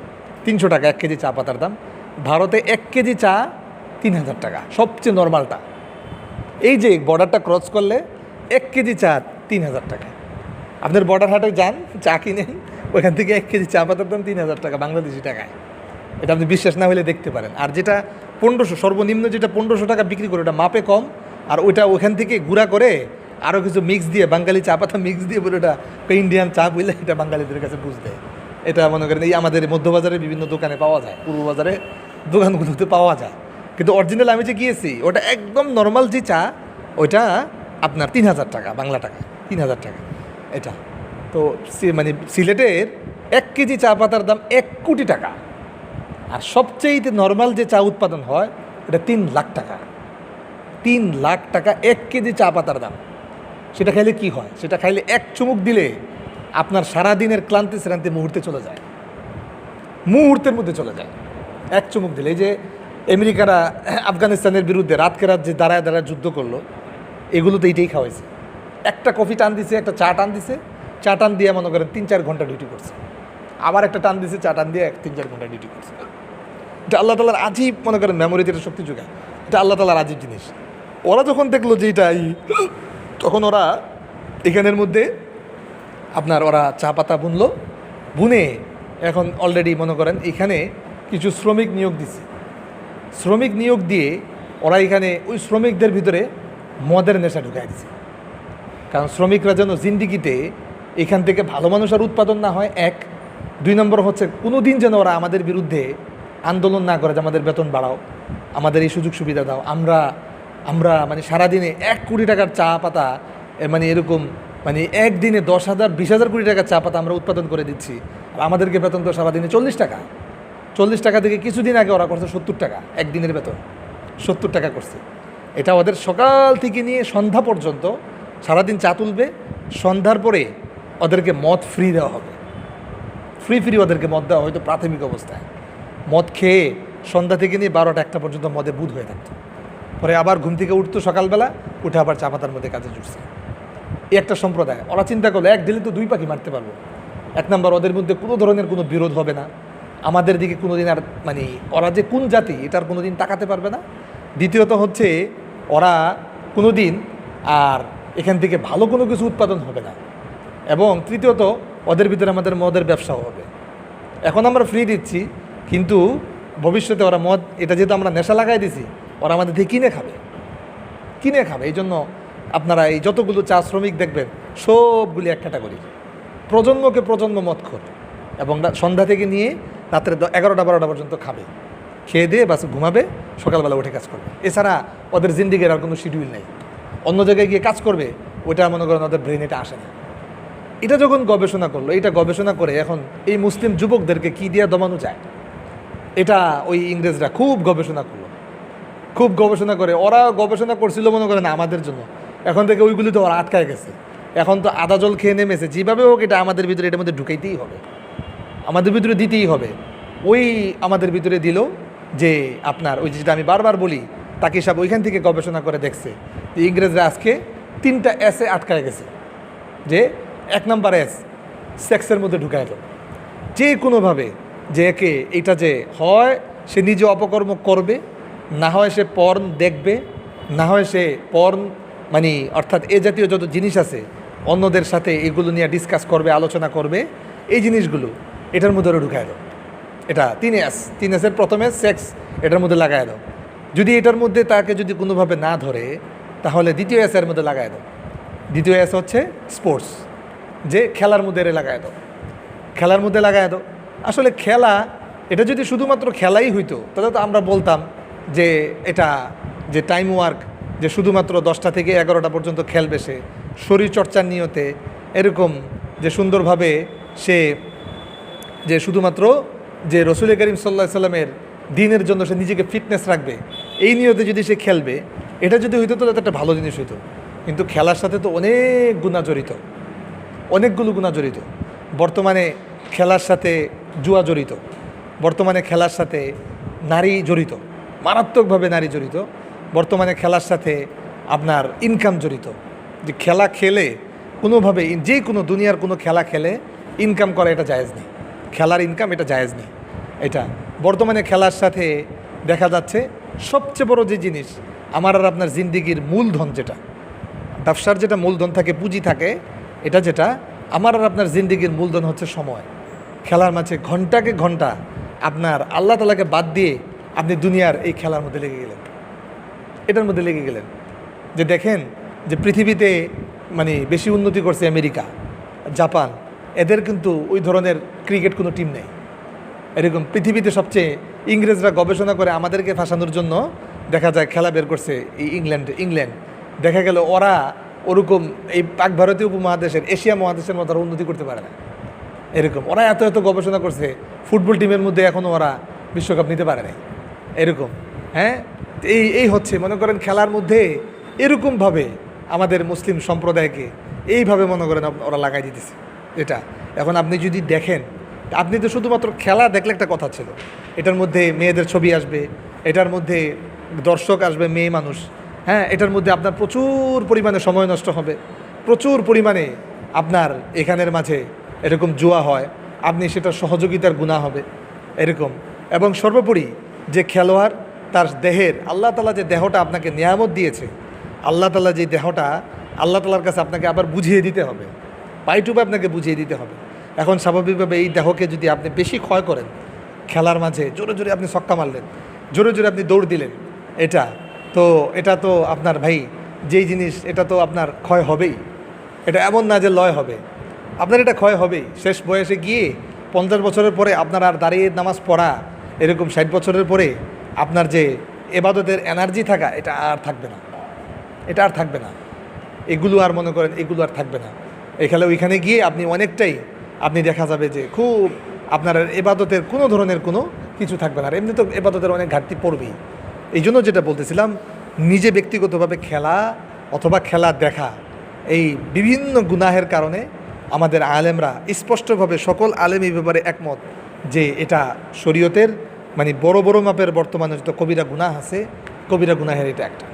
300 টাকা 1 কেজি চা পাতার দাম। ভারতে 1 কেজি চা 3000 টাকা, সবচেয়ে নর্মালটা। এই যে বর্ডারটা ক্রস করলে 1 কেজি চা 3000 টাকা। আপনার বর্ডার হাটে যান, চা কিনেন, ওইখান থেকে 1 কেজি চা পাতার দাম 3000 টাকা বাংলাদেশি টাকায়। এটা আপনি বিশ্বাস না হলে দেখতে পারেন। আর যেটা 1500, সর্বনিম্ন যেটা 1500 টাকা বিক্রি করে, ওটা মাপে কম। আর ওইটা ওখান থেকে গুঁড়া করে আরও কিছু মিক্স দিয়ে, বাঙালি চা পাতা মিক্স দিয়ে বলে ওটা ইন্ডিয়ান চা বলে এটা বাঙালিদের কাছে বুঝতে। এটা মনে করেন এই আমাদের মধ্যবাজারে বিভিন্ন দোকানে পাওয়া যায়, পূর্ব বাজারে দোকানগুলোতে পাওয়া যায়। কিন্তু অরিজিনাল আমি যে গিয়েছি ওটা একদম নর্মাল যে চা, ওইটা আপনার 3000 টাকা, বাংলা টাকা 3000 টাকা এটা। তো মানে সিলেটের 1 কেজি চা পাতার দাম 1 কোটি টাকা। আর সবচেয়ে নর্মাল যে চা উৎপাদন হয় এটা 3 লাখ টাকা। 3 লাখ টাকা 1 কেজি চা পাতার দাম। সেটা খাইলে কি হয়? সেটা খাইলে এক চুমুক দিলে আপনার সারাদিনের ক্লান্তি শ্রান্তি মুহূর্তে চলে যায়, মুহূর্তের মধ্যে চলে যায় এক চুমুক দিলে। এই যে আমেরিকারা আফগানিস্তানের বিরুদ্ধে রাতকে রাত যে দাঁড়ায় দাঁড়ায় যুদ্ধ করলো, এগুলোতে এইটাই খাওয়াইছে। একটা কফি টান দিছে, একটা চা টান দিছে, চা টান দিয়ে মনে করেন 3-4 ঘন্টা ডিউটি করছে, আবার একটা টান দিছে, চা টান দিয়ে 3-4 ঘন্টা ডিউটি করছে। এটা আল্লাহ তাআলার আজীব মনে করেন মেমোরি, যেটা শক্তি যোগায়, এটা আল্লাহ তাআলার আজীব জিনিস। ওরা যখন দেখলো যে এটাই, তখন ওরা এখানের মধ্যে আপনার ওরা চা পাতা বুনলো, বুনে এখন অলরেডি মনে করেন এখানে কিছু শ্রমিক নিয়োগ দিছে। শ্রমিক নিয়োগ দিয়ে ওরা এখানে ওই শ্রমিকদের ভিতরে মদের নেশা ঢুকাই দিছে। কারণ শ্রমিকরা যেন জিন্দিগিতে এখান থেকে ভালো মানুষ আর উৎপাদন না হয়, 1। 2 নম্বর হচ্ছে কোনো দিন যেন ওরা আমাদের বিরুদ্ধে আন্দোলন না করে যে আমাদের বেতন বাড়াও, আমাদের এই সুযোগ সুবিধা দাও। আমরা মানে সারাদিনে 1 কোটি টাকার চা পাতা, মানে এরকম মানে একদিনে 10,000 20,000 কোটি টাকার চা পাতা আমরা উৎপাদন করে দিচ্ছি, আর আমাদেরকে বেতন তো সারাদিনে 40 টাকা। 40 টাকা থেকে কিছুদিন আগে ওরা করছে 70 টাকা, একদিনের বেতন 70 টাকা করছে। এটা ওদের সকাল থেকে নিয়ে সন্ধ্যা পর্যন্ত সারাদিন চা তুলবে, সন্ধ্যার পরে ওদেরকে মদ ফ্রি দেওয়া হবে, ফ্রি ওদেরকে মদ দেওয়া হয়তো প্রাথমিক অবস্থায়। মদ খেয়ে সন্ধ্যা থেকে নিয়ে 12টা-1টা পর্যন্ত মদে বুধ হয়ে থাকতো। পরে আবার ঘুম থেকে উঠতো সকালবেলা, উঠে আবার চা পাতার মধ্যে কাজে জুটছে। এই একটা সম্প্রদায়। ওরা চিন্তা করলো এক ঢিলে তো 2 পাখি মারতে পারবো। 1 নম্বর, ওদের মধ্যে কোনো ধরনের কোনো বিরোধ হবে না, আমাদের দিকে কোনো দিন আর মানে ওরা যে কোন জাতি এটার কোনো দিন তাকাতে পারবে না। দ্বিতীয়ত হচ্ছে ওরা কোনো দিন আর এখান থেকে ভালো কোনো কিছু উৎপাদন হবে না। এবং তৃতীয়ত ওদের ভিতরে আমাদের মদের ব্যবসাও হবে। এখন আমরা ফ্রি দিচ্ছি, কিন্তু ভবিষ্যতে ওরা মদ, এটা যেহেতু আমরা নেশা লাগাই দিছি, ওরা আমাদের থেকে কিনে খাবে। এই জন্য আপনারা এই যতগুলো চা শ্রমিক দেখবেন সবগুলি এক ক্যাটাগরি, প্রজন্মকে প্রজন্ম মদখোর, এবং সন্ধ্যা থেকে নিয়ে রাত্রে 11টা-12টা পর্যন্ত খাবে, খেয়ে দিয়ে বাস ঘুমাবে, সকালবেলা উঠে কাজ করবে। এছাড়া ওদের জিন্দিগির আর কোনো শিডিউল নেই। অন্য জায়গায় গিয়ে কাজ করবে, ওইটা মনে করেন ওদের ব্রেন এটা আসে না। এটা যখন গবেষণা করলো, এটা গবেষণা করে এখন এই মুসলিম যুবকদেরকে কী দিয়ে দমানো যায়, এটা ওই ইংরেজরা খুব গবেষণা করলো, খুব গবেষণা করে। ওরা গবেষণা করছিল মনে করেন আমাদের জন্য, এখন থেকে ওইগুলি তো ওরা আটকায় গেছে। এখন তো আদা জল খেয়ে নেমেছে, যেভাবে হোক এটা আমাদের ভিতরে, এটার মধ্যে ঢুকাইতেই হবে, আমাদের ভিতরে দিতেই হবে। ওই আমাদের ভিতরে দিল যে আপনার ওই যেটা আমি বারবার বলি, তাকে সব ওইখান থেকে গবেষণা করে দেখছে যে ইংরেজরা আজকে 3টা এসে আটকায় গেছে। যে 1 নম্বর এস, সেক্সের মধ্যে ঢুকায় দেব যে কোনোভাবে, যে একে এটা যে হয় সে নিজে অপকর্ম করবে, না হয় সে পর্ন দেখবে, না হয় সে পর্ন মানে অর্থাৎ এ জাতীয় যত জিনিস আছে অন্যদের সাথে এগুলো নিয়ে ডিসকাস করবে, আলোচনা করবে। এই জিনিসগুলো এটার মধ্যে ঢুকায় দাও। এটা 3 এসের প্রথমে সেক্স এটার মধ্যে লাগায় দাও। যদি এটার মধ্যে তাকে যদি কোনোভাবে না ধরে, তাহলে দ্বিতীয় এসের মধ্যে লাগায় দাও। দ্বিতীয় এস হচ্ছে স্পোর্টস, যে খেলার মধ্যে লাগায় দাও, খেলার মধ্যে লাগায় দাও। আসলে খেলা, এটা যদি শুধুমাত্র খেলাই হইতো তাহলে তো আমরা বলতাম যে এটা যে টাইম ওয়ার্ক, যে শুধুমাত্র 10টা থেকে 11টা পর্যন্ত খেলবে সে, শরীরচর্চার নিয়তে, এরকম যে সুন্দরভাবে সে যে শুধুমাত্র যে রসুল করিম সাল্লাল্লাহু আলাইহি সাল্লামের দিনের জন্য সে নিজেকে ফিটনেস রাখবে, এই নিয়তে যদি সে খেলবে, এটা যদি হইতো তাহলে একটা ভালো জিনিস হইতো। কিন্তু খেলার সাথে তো অনেক গুণা জড়িত, অনেকগুলো গুণা জড়িত। বর্তমানে খেলার সাথে জুয়া জড়িত, বর্তমানে খেলার সাথে নারী জড়িত, মারাত্মকভাবে নারী জড়িত। বর্তমানে খেলার সাথে আপনার ইনকাম জড়িত, যে খেলা খেলে কোনোভাবে, যে কোনো দুনিয়ার কোনো খেলা খেলে ইনকাম করা এটা জায়েজ নেই, খেলার ইনকাম এটা জায়েজ নেই। এটা বর্তমানে খেলার সাথে দেখা যাচ্ছে সবচেয়ে বড় যে জিনিস আমার আর আপনার জিন্দিগির মূলধন, যেটা ব্যবসার যেটা মূলধন থাকে, পুঁজি থাকে, এটা যেটা আমার আর আপনার জিন্দিগির মূলধন হচ্ছে সময়। খেলার মাঝে ঘন্টাকে ঘন্টা আপনার আল্লাহ তাআলাকে বাদ দিয়ে আপনি দুনিয়ার এই খেলার মধ্যে লেগে গেলেন, এটার মধ্যে লেগে গেলেন। যে দেখেন যে পৃথিবীতে মানে বেশি উন্নতি করছে আমেরিকা, জাপান, এদের কিন্তু ওই ধরনের ক্রিকেট কোনো টিম নেই। এরকম পৃথিবীতে সবচেয়ে ইংরেজরা গবেষণা করে আমাদেরকে ফাঁসানোর জন্য দেখা যায় খেলা বের করছে এই ইংল্যান্ড। দেখা গেল ওরা ওরকম এই পাক ভারতীয় উপমহাদেশের, এশিয়া মহাদেশের মতো উন্নতি করতে পারে না। এরকম ওরা এত গবেষণা করছে, ফুটবল টিমের মধ্যে এখনও ওরা বিশ্বকাপ নিতে পারে নাই। এরকম হ্যাঁ, এই হচ্ছে মনে করেন খেলার মধ্যে এরকমভাবে আমাদের মুসলিম সম্প্রদায়কে এইভাবে মনে করেন ওরা লাগাই দিতেছে। এটা এখন আপনি যদি দেখেন, আপনি তো শুধুমাত্র খেলা দেখলে একটা কথা ছিল, এটার মধ্যে মেয়েদের ছবি আসবে, এটার মধ্যে দর্শক আসবে মেয়ে মানুষ, হ্যাঁ, এটার মধ্যে আপনার প্রচুর পরিমাণে সময় নষ্ট হবে, প্রচুর পরিমাণে আপনার এখানের মাঝে এরকম জুয়া হয়, আপনি সেটা সহযোগিতার গুনাহ হবে এরকম। এবং সর্বোপরি যে খেলোয়াড় তার দেহের, আল্লাহ তাআলা যে দেহটা আপনাকে নিয়ামত দিয়েছে, আল্লাহ তাআলা যে দেহটা আল্লাহ তাআলার কাছে আপনাকে আবার বুঝিয়ে দিতে হবে, পাইটুপে আপনাকে বুঝিয়ে দিতে হবে। এখন স্বাভাবিকভাবে এই দেহকে যদি আপনি বেশি ক্ষয় করেন, খেলার মাঝে জোরে জোরে আপনি ছক্কা মারলেন, জোরে জোরে আপনি দৌড় দিলেন, এটা তো আপনার ভাই যেই জিনিস, এটা তো আপনার ক্ষয় হবেই। এটা এমন না যে লয় হবে, আপনার এটা ক্ষয় হবেই। শেষ বয়সে গিয়ে 50 বছরের পরে আপনার আর দাঁড়িয়ে নামাজ পড়া, এরকম 60 বছরের পরে আপনার যে এবাদতের এনার্জি থাকা, এটা আর থাকবে না, এটা আর থাকবে না। এগুলো আর মনে করেন এগুলো আর থাকবে না। ওইখানে গিয়ে আপনি অনেকটাই আপনি দেখা যাবে যে খুব আপনার এবাদতের কোনো ধরনের কোনো কিছু থাকবে না। আর এমনি তো এবাদতের অনেক ঘাটতি পড়বেই। এই জন্য যেটা বলতেছিলাম, নিজে ব্যক্তিগতভাবে খেলা অথবা খেলা দেখা, এই বিভিন্ন গুনাহের কারণে আমাদের আলেমরা স্পষ্টভাবে, সকল আলেম এই ব্যাপারে একমত যে এটা শরীয়তের মানে বড় বড় মাপের বর্তমানে যত কবিরা গুনাহ আছে, কবিরা গুনাহের এটা একটা,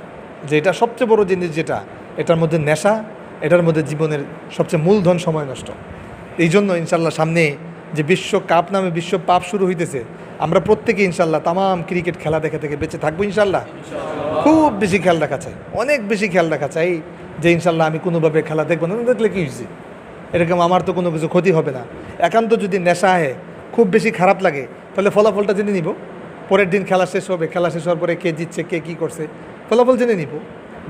যে এটা সবচেয়ে বড় জিনিস, যেটা এটার মধ্যে নেশা, এটার মধ্যে জীবনের সবচেয়ে মূলধন সময় নষ্ট। এই জন্য ইনশাল্লাহ সামনে যে বিশ্বকাপ নামে বিশ্ব পাপ শুরু হইতেছে, আমরা প্রত্যেকে ইনশাল্লাহ তামাম ক্রিকেট খেলা দেখে থেকে বেঁচে থাকবো ইনশাল্লাহ। খুব বেশি খেয়াল রাখা চাই, অনেক বেশি খেয়াল রাখা চাই যে ইনশাল্লাহ আমি কোনোভাবে খেলা দেখবো না, দেখলে কী হয়েছে, এরকম আমার তো কোনো কিছু ক্ষতি হবে না। একান্ত যদি নেশা হয়, খুব বেশি খারাপ লাগে, তাহলে ফলাফলটা জেনে নিব। পরের দিন খেলা শেষ হবে, খেলা শেষ হওয়ার পরে কে জিতছে, কে কী করছে, ফলাফল জেনে নিব,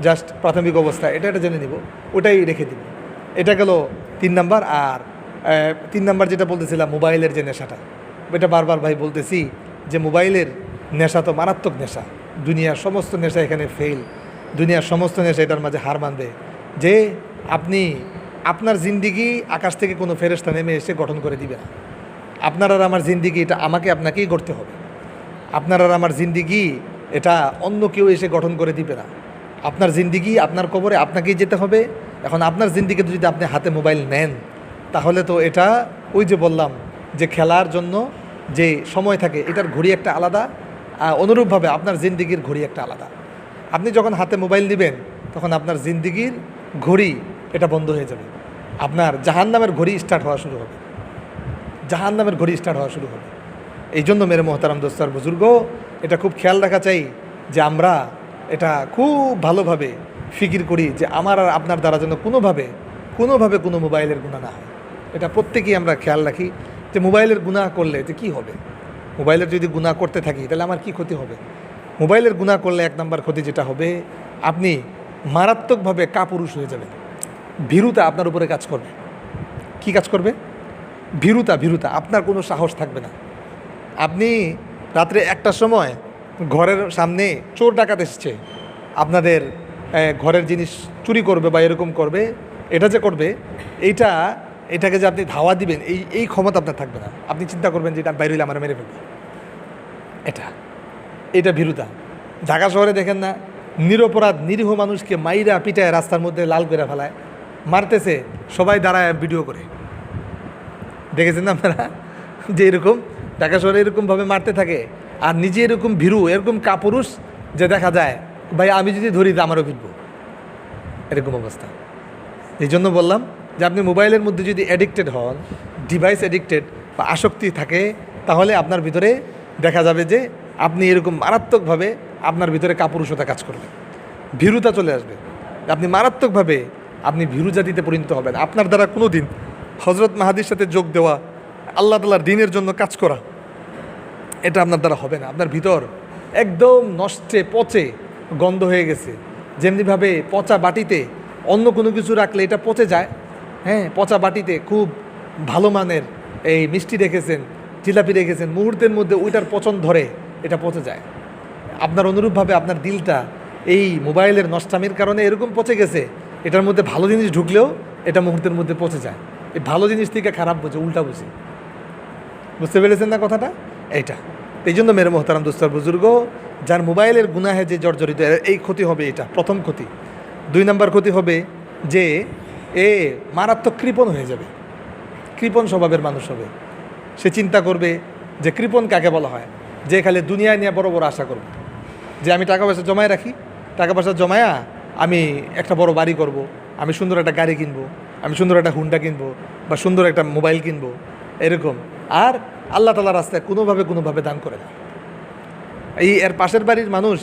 জাস্ট প্রাথমিক অবস্থা এটা জেনে নিব, ওটাই রেখে দিব। এটা গেল 3 নাম্বার। আর 3 নাম্বার যেটা বলতেছিলাম, মোবাইলের যে নেশাটা, এটা বারবার ভাই বলতেছি যে মোবাইলের নেশা তো মারাত্মক নেশা। দুনিয়ার সমস্ত নেশা এখানে ফেল, দুনিয়ার সমস্ত নেশা এটার মাঝে হার মানবে। যে আপনি আপনার জিন্দিগি আকাশ থেকে কোনো ফেরেশতা নেমে এসে গঠন করে দিবে না। আপনার আর আমার জিন্দিগি এটা আপনাকেই করতে হবে। আপনার আর আমার জিন্দিগি এটা অন্য কেউ এসে গঠন করে দিবে না। আপনার জিন্দিগি আপনার কবরে আপনাকেই যেতে হবে। এখন আপনার জিন্দিগিতে যদি আপনি হাতে মোবাইল নেন, তাহলে তো এটা ওই যে বললাম যে খেলার জন্য যে সময় থাকে, এটার ঘড়ি একটা আলাদা, অনুরূপভাবে আপনার জিন্দিগির ঘড়ি একটা আলাদা। আপনি যখন হাতে মোবাইল দিবেন, তখন আপনার জিন্দিগির ঘড়ি এটা বন্ধ হয়ে যাবে, আপনার জাহান্নামের ঘড়ি স্টার্ট হওয়া শুরু হবে, জাহান্নামের ঘড়ি স্টার্ট হওয়া শুরু হবে। এই জন্য মেরে মোহতারাম দোস্তার বুজুর্গ, এটা খুব খেয়াল রাখা চাই যে আমরা এটা খুব ভালোভাবে ফিকির করি যে আমার আর আপনার দ্বারা যেন কোনোভাবে কোনো মোবাইলের গুনাহ না হয়। এটা প্রত্যেকেই আমরা খেয়াল রাখি যে মোবাইলের গুনাহ করলে যে কী হবে, মোবাইলের যদি গুনাহ করতে থাকি তাহলে আমার কি ক্ষতি হবে। মোবাইলের গুনাহ করলে 1 নম্বর ক্ষতি যেটা হবে, আপনি মারাত্মকভাবে কাপুরুষ হয়ে যাবেন। ভীরুতা আপনার উপরে কাজ করবে। কি কাজ করবে? ভীরুতা। আপনার কোনো সাহস থাকবে না। আপনি রাত্রে 1টার সময় ঘরের সামনে চোর ডাকাত এসছে, আপনাদের ঘরের জিনিস চুরি করবে বা এরকম করবে, এটা যে করবে এটাকে যে আপনি ধাওয়া দিবেন, এই ক্ষমতা আপনার থাকবে না। আপনি চিন্তা করবেন যে এটা বাইরে হইলে আমার মেরে ফেলবে। এটা ভীরুতা। ঢাকা শহরে দেখেন না, নিরপরাধ নিরীহ মানুষকে মাইরা পিটায় রাস্তার মধ্যে লাল করে ফেলায়, মারতেছে, সবাই দাঁড়ায় ভিডিও করে। দেখেছেন না আপনারা যে এরকম ঢাকা শহরে এরকমভাবে মারতে থাকে, আর নিজে এরকম ভীরু, এরকম কাপুরুষ যে দেখা যায় ভাই আমি যদি ধরি তো আমারও ফিরবো, এরকম অবস্থা। এই জন্য বললাম যে আপনি মোবাইলের মধ্যে যদি অ্যাডিক্টেড হন, ডিভাইস অ্যাডিক্টেড বা আসক্তি থাকে, তাহলে আপনার ভিতরে দেখা যাবে যে আপনি এরকম মারাত্মকভাবে আপনার ভিতরে কাপুরুষতা কাজ করবে, ভীরুতা চলে আসবে। আপনি মারাত্মকভাবে আপনি ভীরু জাতিতে পরিণত হবেন। আপনার দ্বারা কোনো দিন হজরত মাহাদির সাথে যোগ দেওয়া, আল্লাহ তাআলার দ্বীনের জন্য কাজ করা, এটা আপনার দ্বারা হবে না। আপনার ভিতর একদম নষ্টে পচে গন্ধ হয়ে গেছে। যেমনিভাবে পচা বাটিতে অন্য কোনো কিছু রাখলে এটা পচে যায়, হ্যাঁ, পচা বাটিতে খুব ভালো মানের এই মিষ্টি রেখেছেন, জিলাপি রেখেছেন, মুহূর্তের মধ্যে ওইটার পচন ধরে, এটা পচে যায়। আপনার অনুরূপভাবে আপনার দিলটা এই মোবাইলের নষ্টামির কারণে এরকম পচে গেছে, এটার মধ্যে ভালো জিনিস ঢুকলেও এটা মুহূর্তের মধ্যে পচে যায়। এই ভালো জিনিস থেকে খারাপ বোঝে, উল্টা বুঝে। বুঝতে পেরেছেন না কথাটা? এইটা এই জন্য মেরে মোহতারাম দোস্তর বুজুর্গ, যার মোবাইলের গুনাহে যে জর্জরিত, এই ক্ষতি হবে, এটা প্রথম ক্ষতি। 2 নম্বর ক্ষতি হবে যে এ মারাত্মক কৃপণ হয়ে যাবে, কৃপণ স্বভাবের মানুষ হবে। সে চিন্তা করবে যে কৃপণ কাকে বলা হয়, যে খালি দুনিয়ায় নিয়ে বড় বড় আশা করবে, যে আমি টাকা পয়সা জমায় রাখি, টাকা পয়সা জমায়া আমি একটা বড় বাড়ি করব, আমি সুন্দর একটা গাড়ি কিনবো, আমি সুন্দর একটা হুন্ডা কিনবো, বা সুন্দর একটা মোবাইল কিনবো, এরকম। আর আল্লাহ তাআলার রাস্তায় কোনোভাবে দান করে না। এর পাশের বাড়ির মানুষ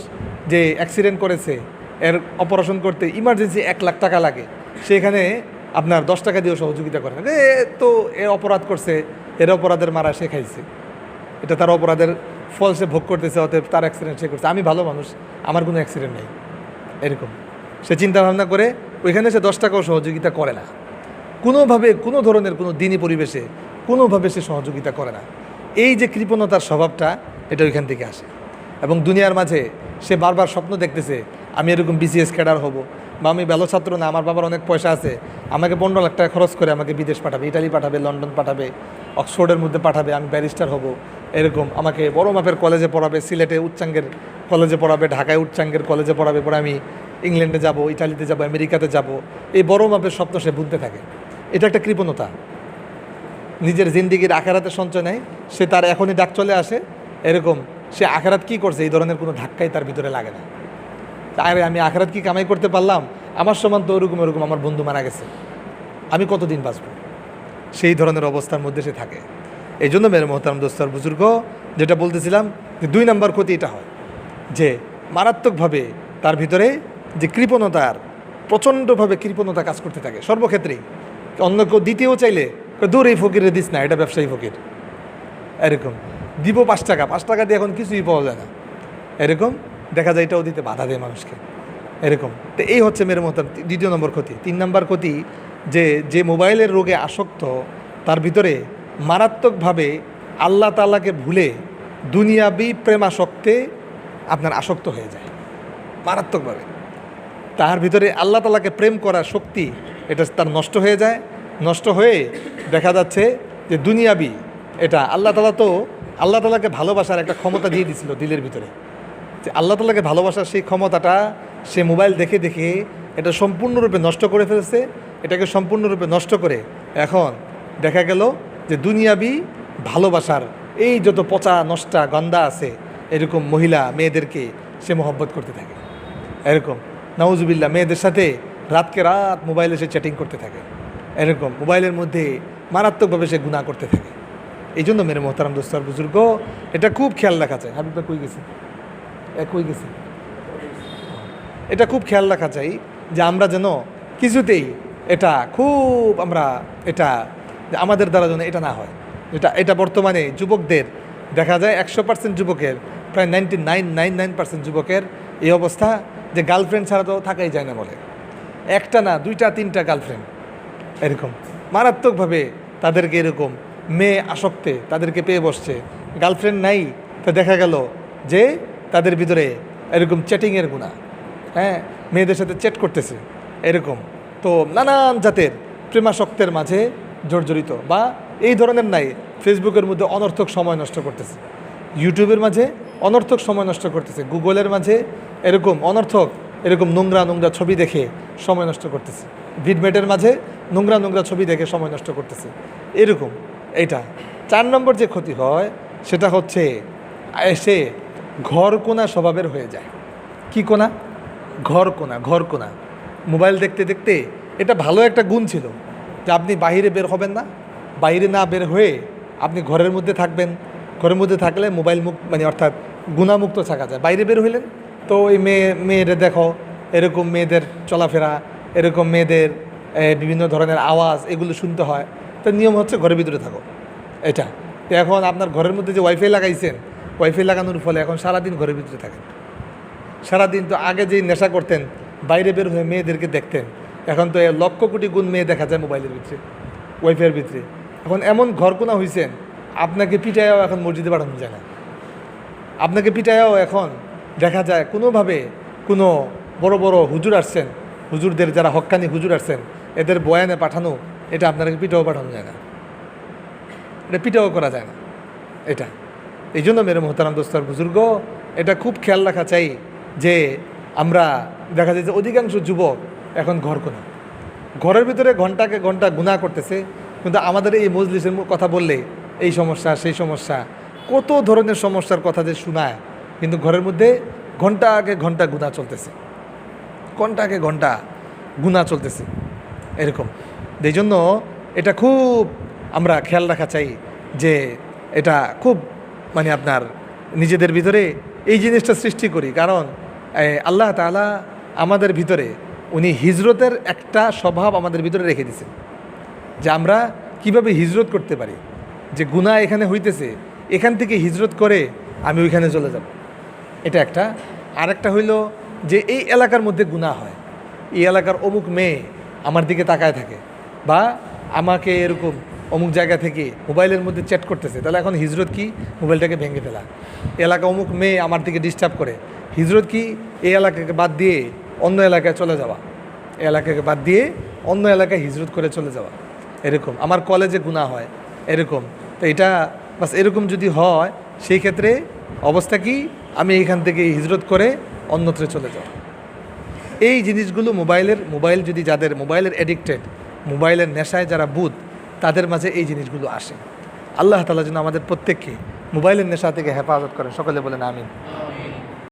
যে অ্যাক্সিডেন্ট করেছে, এর অপারেশন করতে ইমার্জেন্সি 1 লাখ টাকা লাগে, সেখানে আপনার 10 টাকা দিয়েও সহযোগিতা করে না। তো এ অপরাধ করছে, এর অপরাধের মারা সে খাইছে, এটা তার অপরাধের ফল সে ভোগ করতেছে, অতএব তার অ্যাক্সিডেন্ট সে করছে, আমি ভালো মানুষ, আমার কোনো অ্যাক্সিডেন্ট নেই, এরকম সে চিন্তা ভাবনা করে ওইখানে সে 10 টাকাও সহযোগিতা করে না। কোনোভাবে কোনো ধরনের কোনো দিনী পরিবেশে কোনোভাবে সে সহযোগিতা করে না। এই যে কৃপণতার স্বভাবটা, এটা ওইখান থেকে আসে। এবং দুনিয়ার মাঝে সে বারবার স্বপ্ন দেখতেছে আমি এরকম বিসিএস ক্যাডার হব, বা আমি ভালো ছাত্র না, আমার বাবার অনেক পয়সা আছে, আমাকে 15 লাখ টাকা খরচ করে আমাকে বিদেশ পাঠাবে, ইটালি পাঠাবে, লন্ডন পাঠাবে, অক্সফোর্ডের মধ্যে পাঠাবে, আমি ব্যারিস্টার হব, এরকম আমাকে বড় মাপের কলেজে পড়াবে, সিলেটে উচ্চাঙ্গের কলেজে পড়াবে, ঢাকায় উচ্চাঙ্গের কলেজে পড়াবে, পরে আমি ইংল্যান্ডে যাব, ইটালিতে যাব, আমেরিকাতে যাব, এই বড় মাপের স্বপ্ন সে বুনতে থাকে। এটা একটা কৃপণতা। নিজের জিন্দিগির আখেরাতে সঞ্চয় নেয়, সে তার এখনই ডাক চলে আসে, এরকম সে আখেরাত কী করছে এই ধরনের কোনো ধাক্কাই তার ভিতরে লাগে না। আরে আমি আখেরাত কি কামাই করতে পারলাম, আমার সমান তো ওরকম আমার বন্ধু মারা গেছে, আমি কতদিন বাঁচব, সেই ধরনের অবস্থার মধ্যে সে থাকে। এই জন্য মেরে মোহতারাম দোস্তার বুজুর্গ, যেটা বলতেছিলাম যে 2 নম্বর ক্ষতি এটা হয় যে মারাত্মকভাবে তার ভিতরে যে কৃপণতার, প্রচণ্ডভাবে কৃপণতা কাজ করতে থাকে সর্বক্ষেত্রেই। অন্য কেউ দিতেও চাইলে দূর এই ফকিরে দিস না, এটা ব্যবসায়ী ফকির, এরকম দিব 5 টাকা, 5 টাকা দিয়ে এখন কিছুই পাওয়া যায় না, এরকম দেখা যায়, এটাও দিতে বাধা দেয় মানুষকে, এরকম। তো এই হচ্ছে মেরে মোহতারাম 2 নম্বর ক্ষতি। 3 নম্বর ক্ষতি যে মোবাইলের রোগে আসক্ত, তার ভিতরে মারাত্মকভাবে আল্লাহ তাআলাকে ভুলে দুনিয়াবি প্রেমাসক্তে আপনার আসক্ত হয়ে যায় মারাত্মকভাবে। তার ভিতরে আল্লাহ তাআলাকে প্রেম করার শক্তি এটা তার নষ্ট হয়ে যায়। নষ্ট হয়ে দেখা যাচ্ছে যে দুনিয়াবি, এটা আল্লাহ তাআলাকে ভালোবাসার একটা ক্ষমতা দিয়ে দিয়েছিল দিলের ভিতরে, যে আল্লাহ তাআলাকে ভালোবাসার সেই ক্ষমতাটা সে মোবাইল দেখে দেখে এটা সম্পূর্ণরূপে নষ্ট করে ফেলেছে। এটাকে সম্পূর্ণরূপে নষ্ট করে এখন দেখা গেল যে দুনিয়াবি ভালোবাসার এই যত পচা নষ্টা গন্ধা আছে, এরকম মহিলা মেয়েদেরকে সে মহব্বত করতে থাকে, এরকম নাউজুবিল্লাহ মেয়েদের সাথে রাতকে রাত মোবাইলে সে চ্যাটিং করতে থাকে, এরকম মোবাইলের মধ্যে মারাত্মকভাবে সে গুনাহ করতে থাকে। এই জন্য মেরে মোহতারাম দোস্তার বুজুর্গ, এটা খুব খেয়াল রাখা চাই। হাবিব ভাই কই গেছে? এটা খুব খেয়াল রাখা চাই যে আমরা যেন কিছুতেই এটা খুব আমরা এটা আমাদের দ্বারা যেন এটা না হয়। এটা বর্তমানে যুবকদের দেখা যায় 100% যুবকের প্রায় 99.99% যুবকের এই অবস্থা, যে গার্লফ্রেন্ড ছাড়া তো থাকাই যায় না বলে, একটা না 2টা 3টা গার্লফ্রেন্ড, এরকম মারাত্মকভাবে তাদেরকে এরকম মেয়ে আসক্তে তাদেরকে পেয়ে বসছে। গার্লফ্রেন্ড নাই, তো দেখা গেল যে তাদের ভিতরে এরকম চ্যাটিংয়ের গুণা, হ্যাঁ, মেয়েদের সাথে চ্যাট করতেছে, এরকম তো নানান জাতের প্রেমাসক্তের মাঝে জর্জরিত। বা এই ধরনের নাই, ফেসবুকের মধ্যে অনর্থক সময় নষ্ট করতেছে, ইউটিউবের মাঝে অনর্থক সময় নষ্ট করতেছে, গুগলের মাঝে এরকম অনর্থক এরকম নোংরা ছবি দেখে সময় নষ্ট করতেছে, ভিডমেটের মাঝে নোংরা ছবি দেখে সময় নষ্ট করতেছে, এরকম। এইটা 4 নম্বর যে ক্ষতি হয় সেটা হচ্ছে এসে ঘর কোনা স্বভাবের হয়ে যায়। কি কোনা? ঘর কোনা। মোবাইল দেখতে দেখতে এটা ভালো একটা গুণ ছিল যে আপনি বাইরে বের হবেন না, বাইরে না বের হয়ে আপনি ঘরের মধ্যে থাকবেন। ঘরের মধ্যে থাকলে মোবাইল মুক্ত, মানে অর্থাৎ গুণামুক্ত থাকা যায়। বাইরে বের হইলেন তো ওই মেয়েদের দেখো, এরকম মেয়েদের চলাফেরা, এরকম মেয়েদের বিভিন্ন ধরনের আওয়াজ, এগুলো শুনতে হয়। তো নিয়ম হচ্ছে ঘরের ভিতরে থাকো। এটা তো এখন আপনার ঘরের মধ্যে যে ওয়াইফাই লাগাইছেন, ওয়াইফাই লাগানোর ফলে এখন সারাদিন ঘরের ভিতরে থাকেন। সারাদিন তো আগে যেই নেশা করতেন, বাইরে বের হয়ে মেয়েদেরকে দেখতেন, এখন তো লক্ষ কোটি গুণ মেয়ে দেখা যায় মোবাইলের ভিতরে, ওয়াইফাইয়ের ভিতরে। এখন এমন ঘরকোনা হয়েছেন, আপনাকে পিটাইয়াও এখন মসজিদে পাঠানো যায় না। আপনাকে পিটাইয়াও এখন দেখা যায় কোনোভাবে কোনো বড় বড় হুজুর আসছেন, হুজুরদের যারা হক্কানি হুজুর আসছেন, এদের বয়ানে পাঠানো, এটা আপনাকে পিটাও পাঠানো যায় না, এটা পিটাও করা যায় না। এটা এই জন্য মেরে মোহতারাম দোস্তর বুজুর্গ, এটা খুব খেয়াল রাখা চাই যে আমরা দেখা যায় যে অধিকাংশ যুবক এখন ঘরকোনা, ঘরের ভিতরে ঘন্টাকে ঘন্টা গুনাহ করতেছে, কিন্তু আমাদের এই মজলিসের কথা বললে এই সমস্যা সেই সমস্যা, কত ধরনের সমস্যার কথা যে শোনায়, কিন্তু ঘরের মধ্যে ঘন্টাকে ঘন্টা গুনাহ চলতেছে, ঘন্টাকে ঘন্টা গুনাহ চলতেছে এরকম। এই জন্য এটা খুব আমরা খেয়াল রাখা চাই যে এটা খুব মানে আপনার নিজেদের ভিতরে এই জিনিসটা সৃষ্টি করি। কারণ আল্লাহ তাআলা আমাদের ভিতরে উনি হিজরতের একটা স্বভাব আমাদের ভিতরে রেখে দিয়েছেন, যে আমরা কিভাবে হিজরত করতে পারি। যে গুনাহ এখানে হইতেছে, এখান থেকে হিজরত করে আমি ওইখানে চলে যাব, এটা একটা। আরেকটা হইল যে এই এলাকার মধ্যে গুনাহ হয়, এই এলাকার অমুক মেয়ে আমার দিকে তাকায় থাকে, বা আমাকে এরকম অমুক জায়গা থেকে মোবাইলের মধ্যে চ্যাট করতেছে, তাহলে এখন হিজরত কি? মোবাইলটাকে ভেঙে ফেলা। এলাকা অমুক মেয়ে আমার দিকে ডিস্টার্ব করে, হিজরত কি? এই এলাকাকে বাদ দিয়ে অন্য এলাকায় চলে যাওয়া, এলাকাকে বাদ দিয়ে অন্য এলাকায় হিজরত করে চলে যাওয়া, এরকম। আমার কলেজে গুনাহ হয় এরকম, তো এটা বাস এরকম যদি হয়, সেই ক্ষেত্রে অবস্থা কি? আমি এখান থেকে হিজরত করে অন্যত্র চলে যাওয়া। এই জিনিসগুলো মোবাইল যদি যাদের মোবাইলের অ্যাডিক্টেড, মোবাইলের নেশায় যারা বুধ, তাদের মাঝে এই জিনিসগুলো আসে। আল্লাহ তাআলা যেন আমাদের প্রত্যেককে মোবাইলের নেশা থেকে হেফাজত করেন। সকলে বলেন আমিন।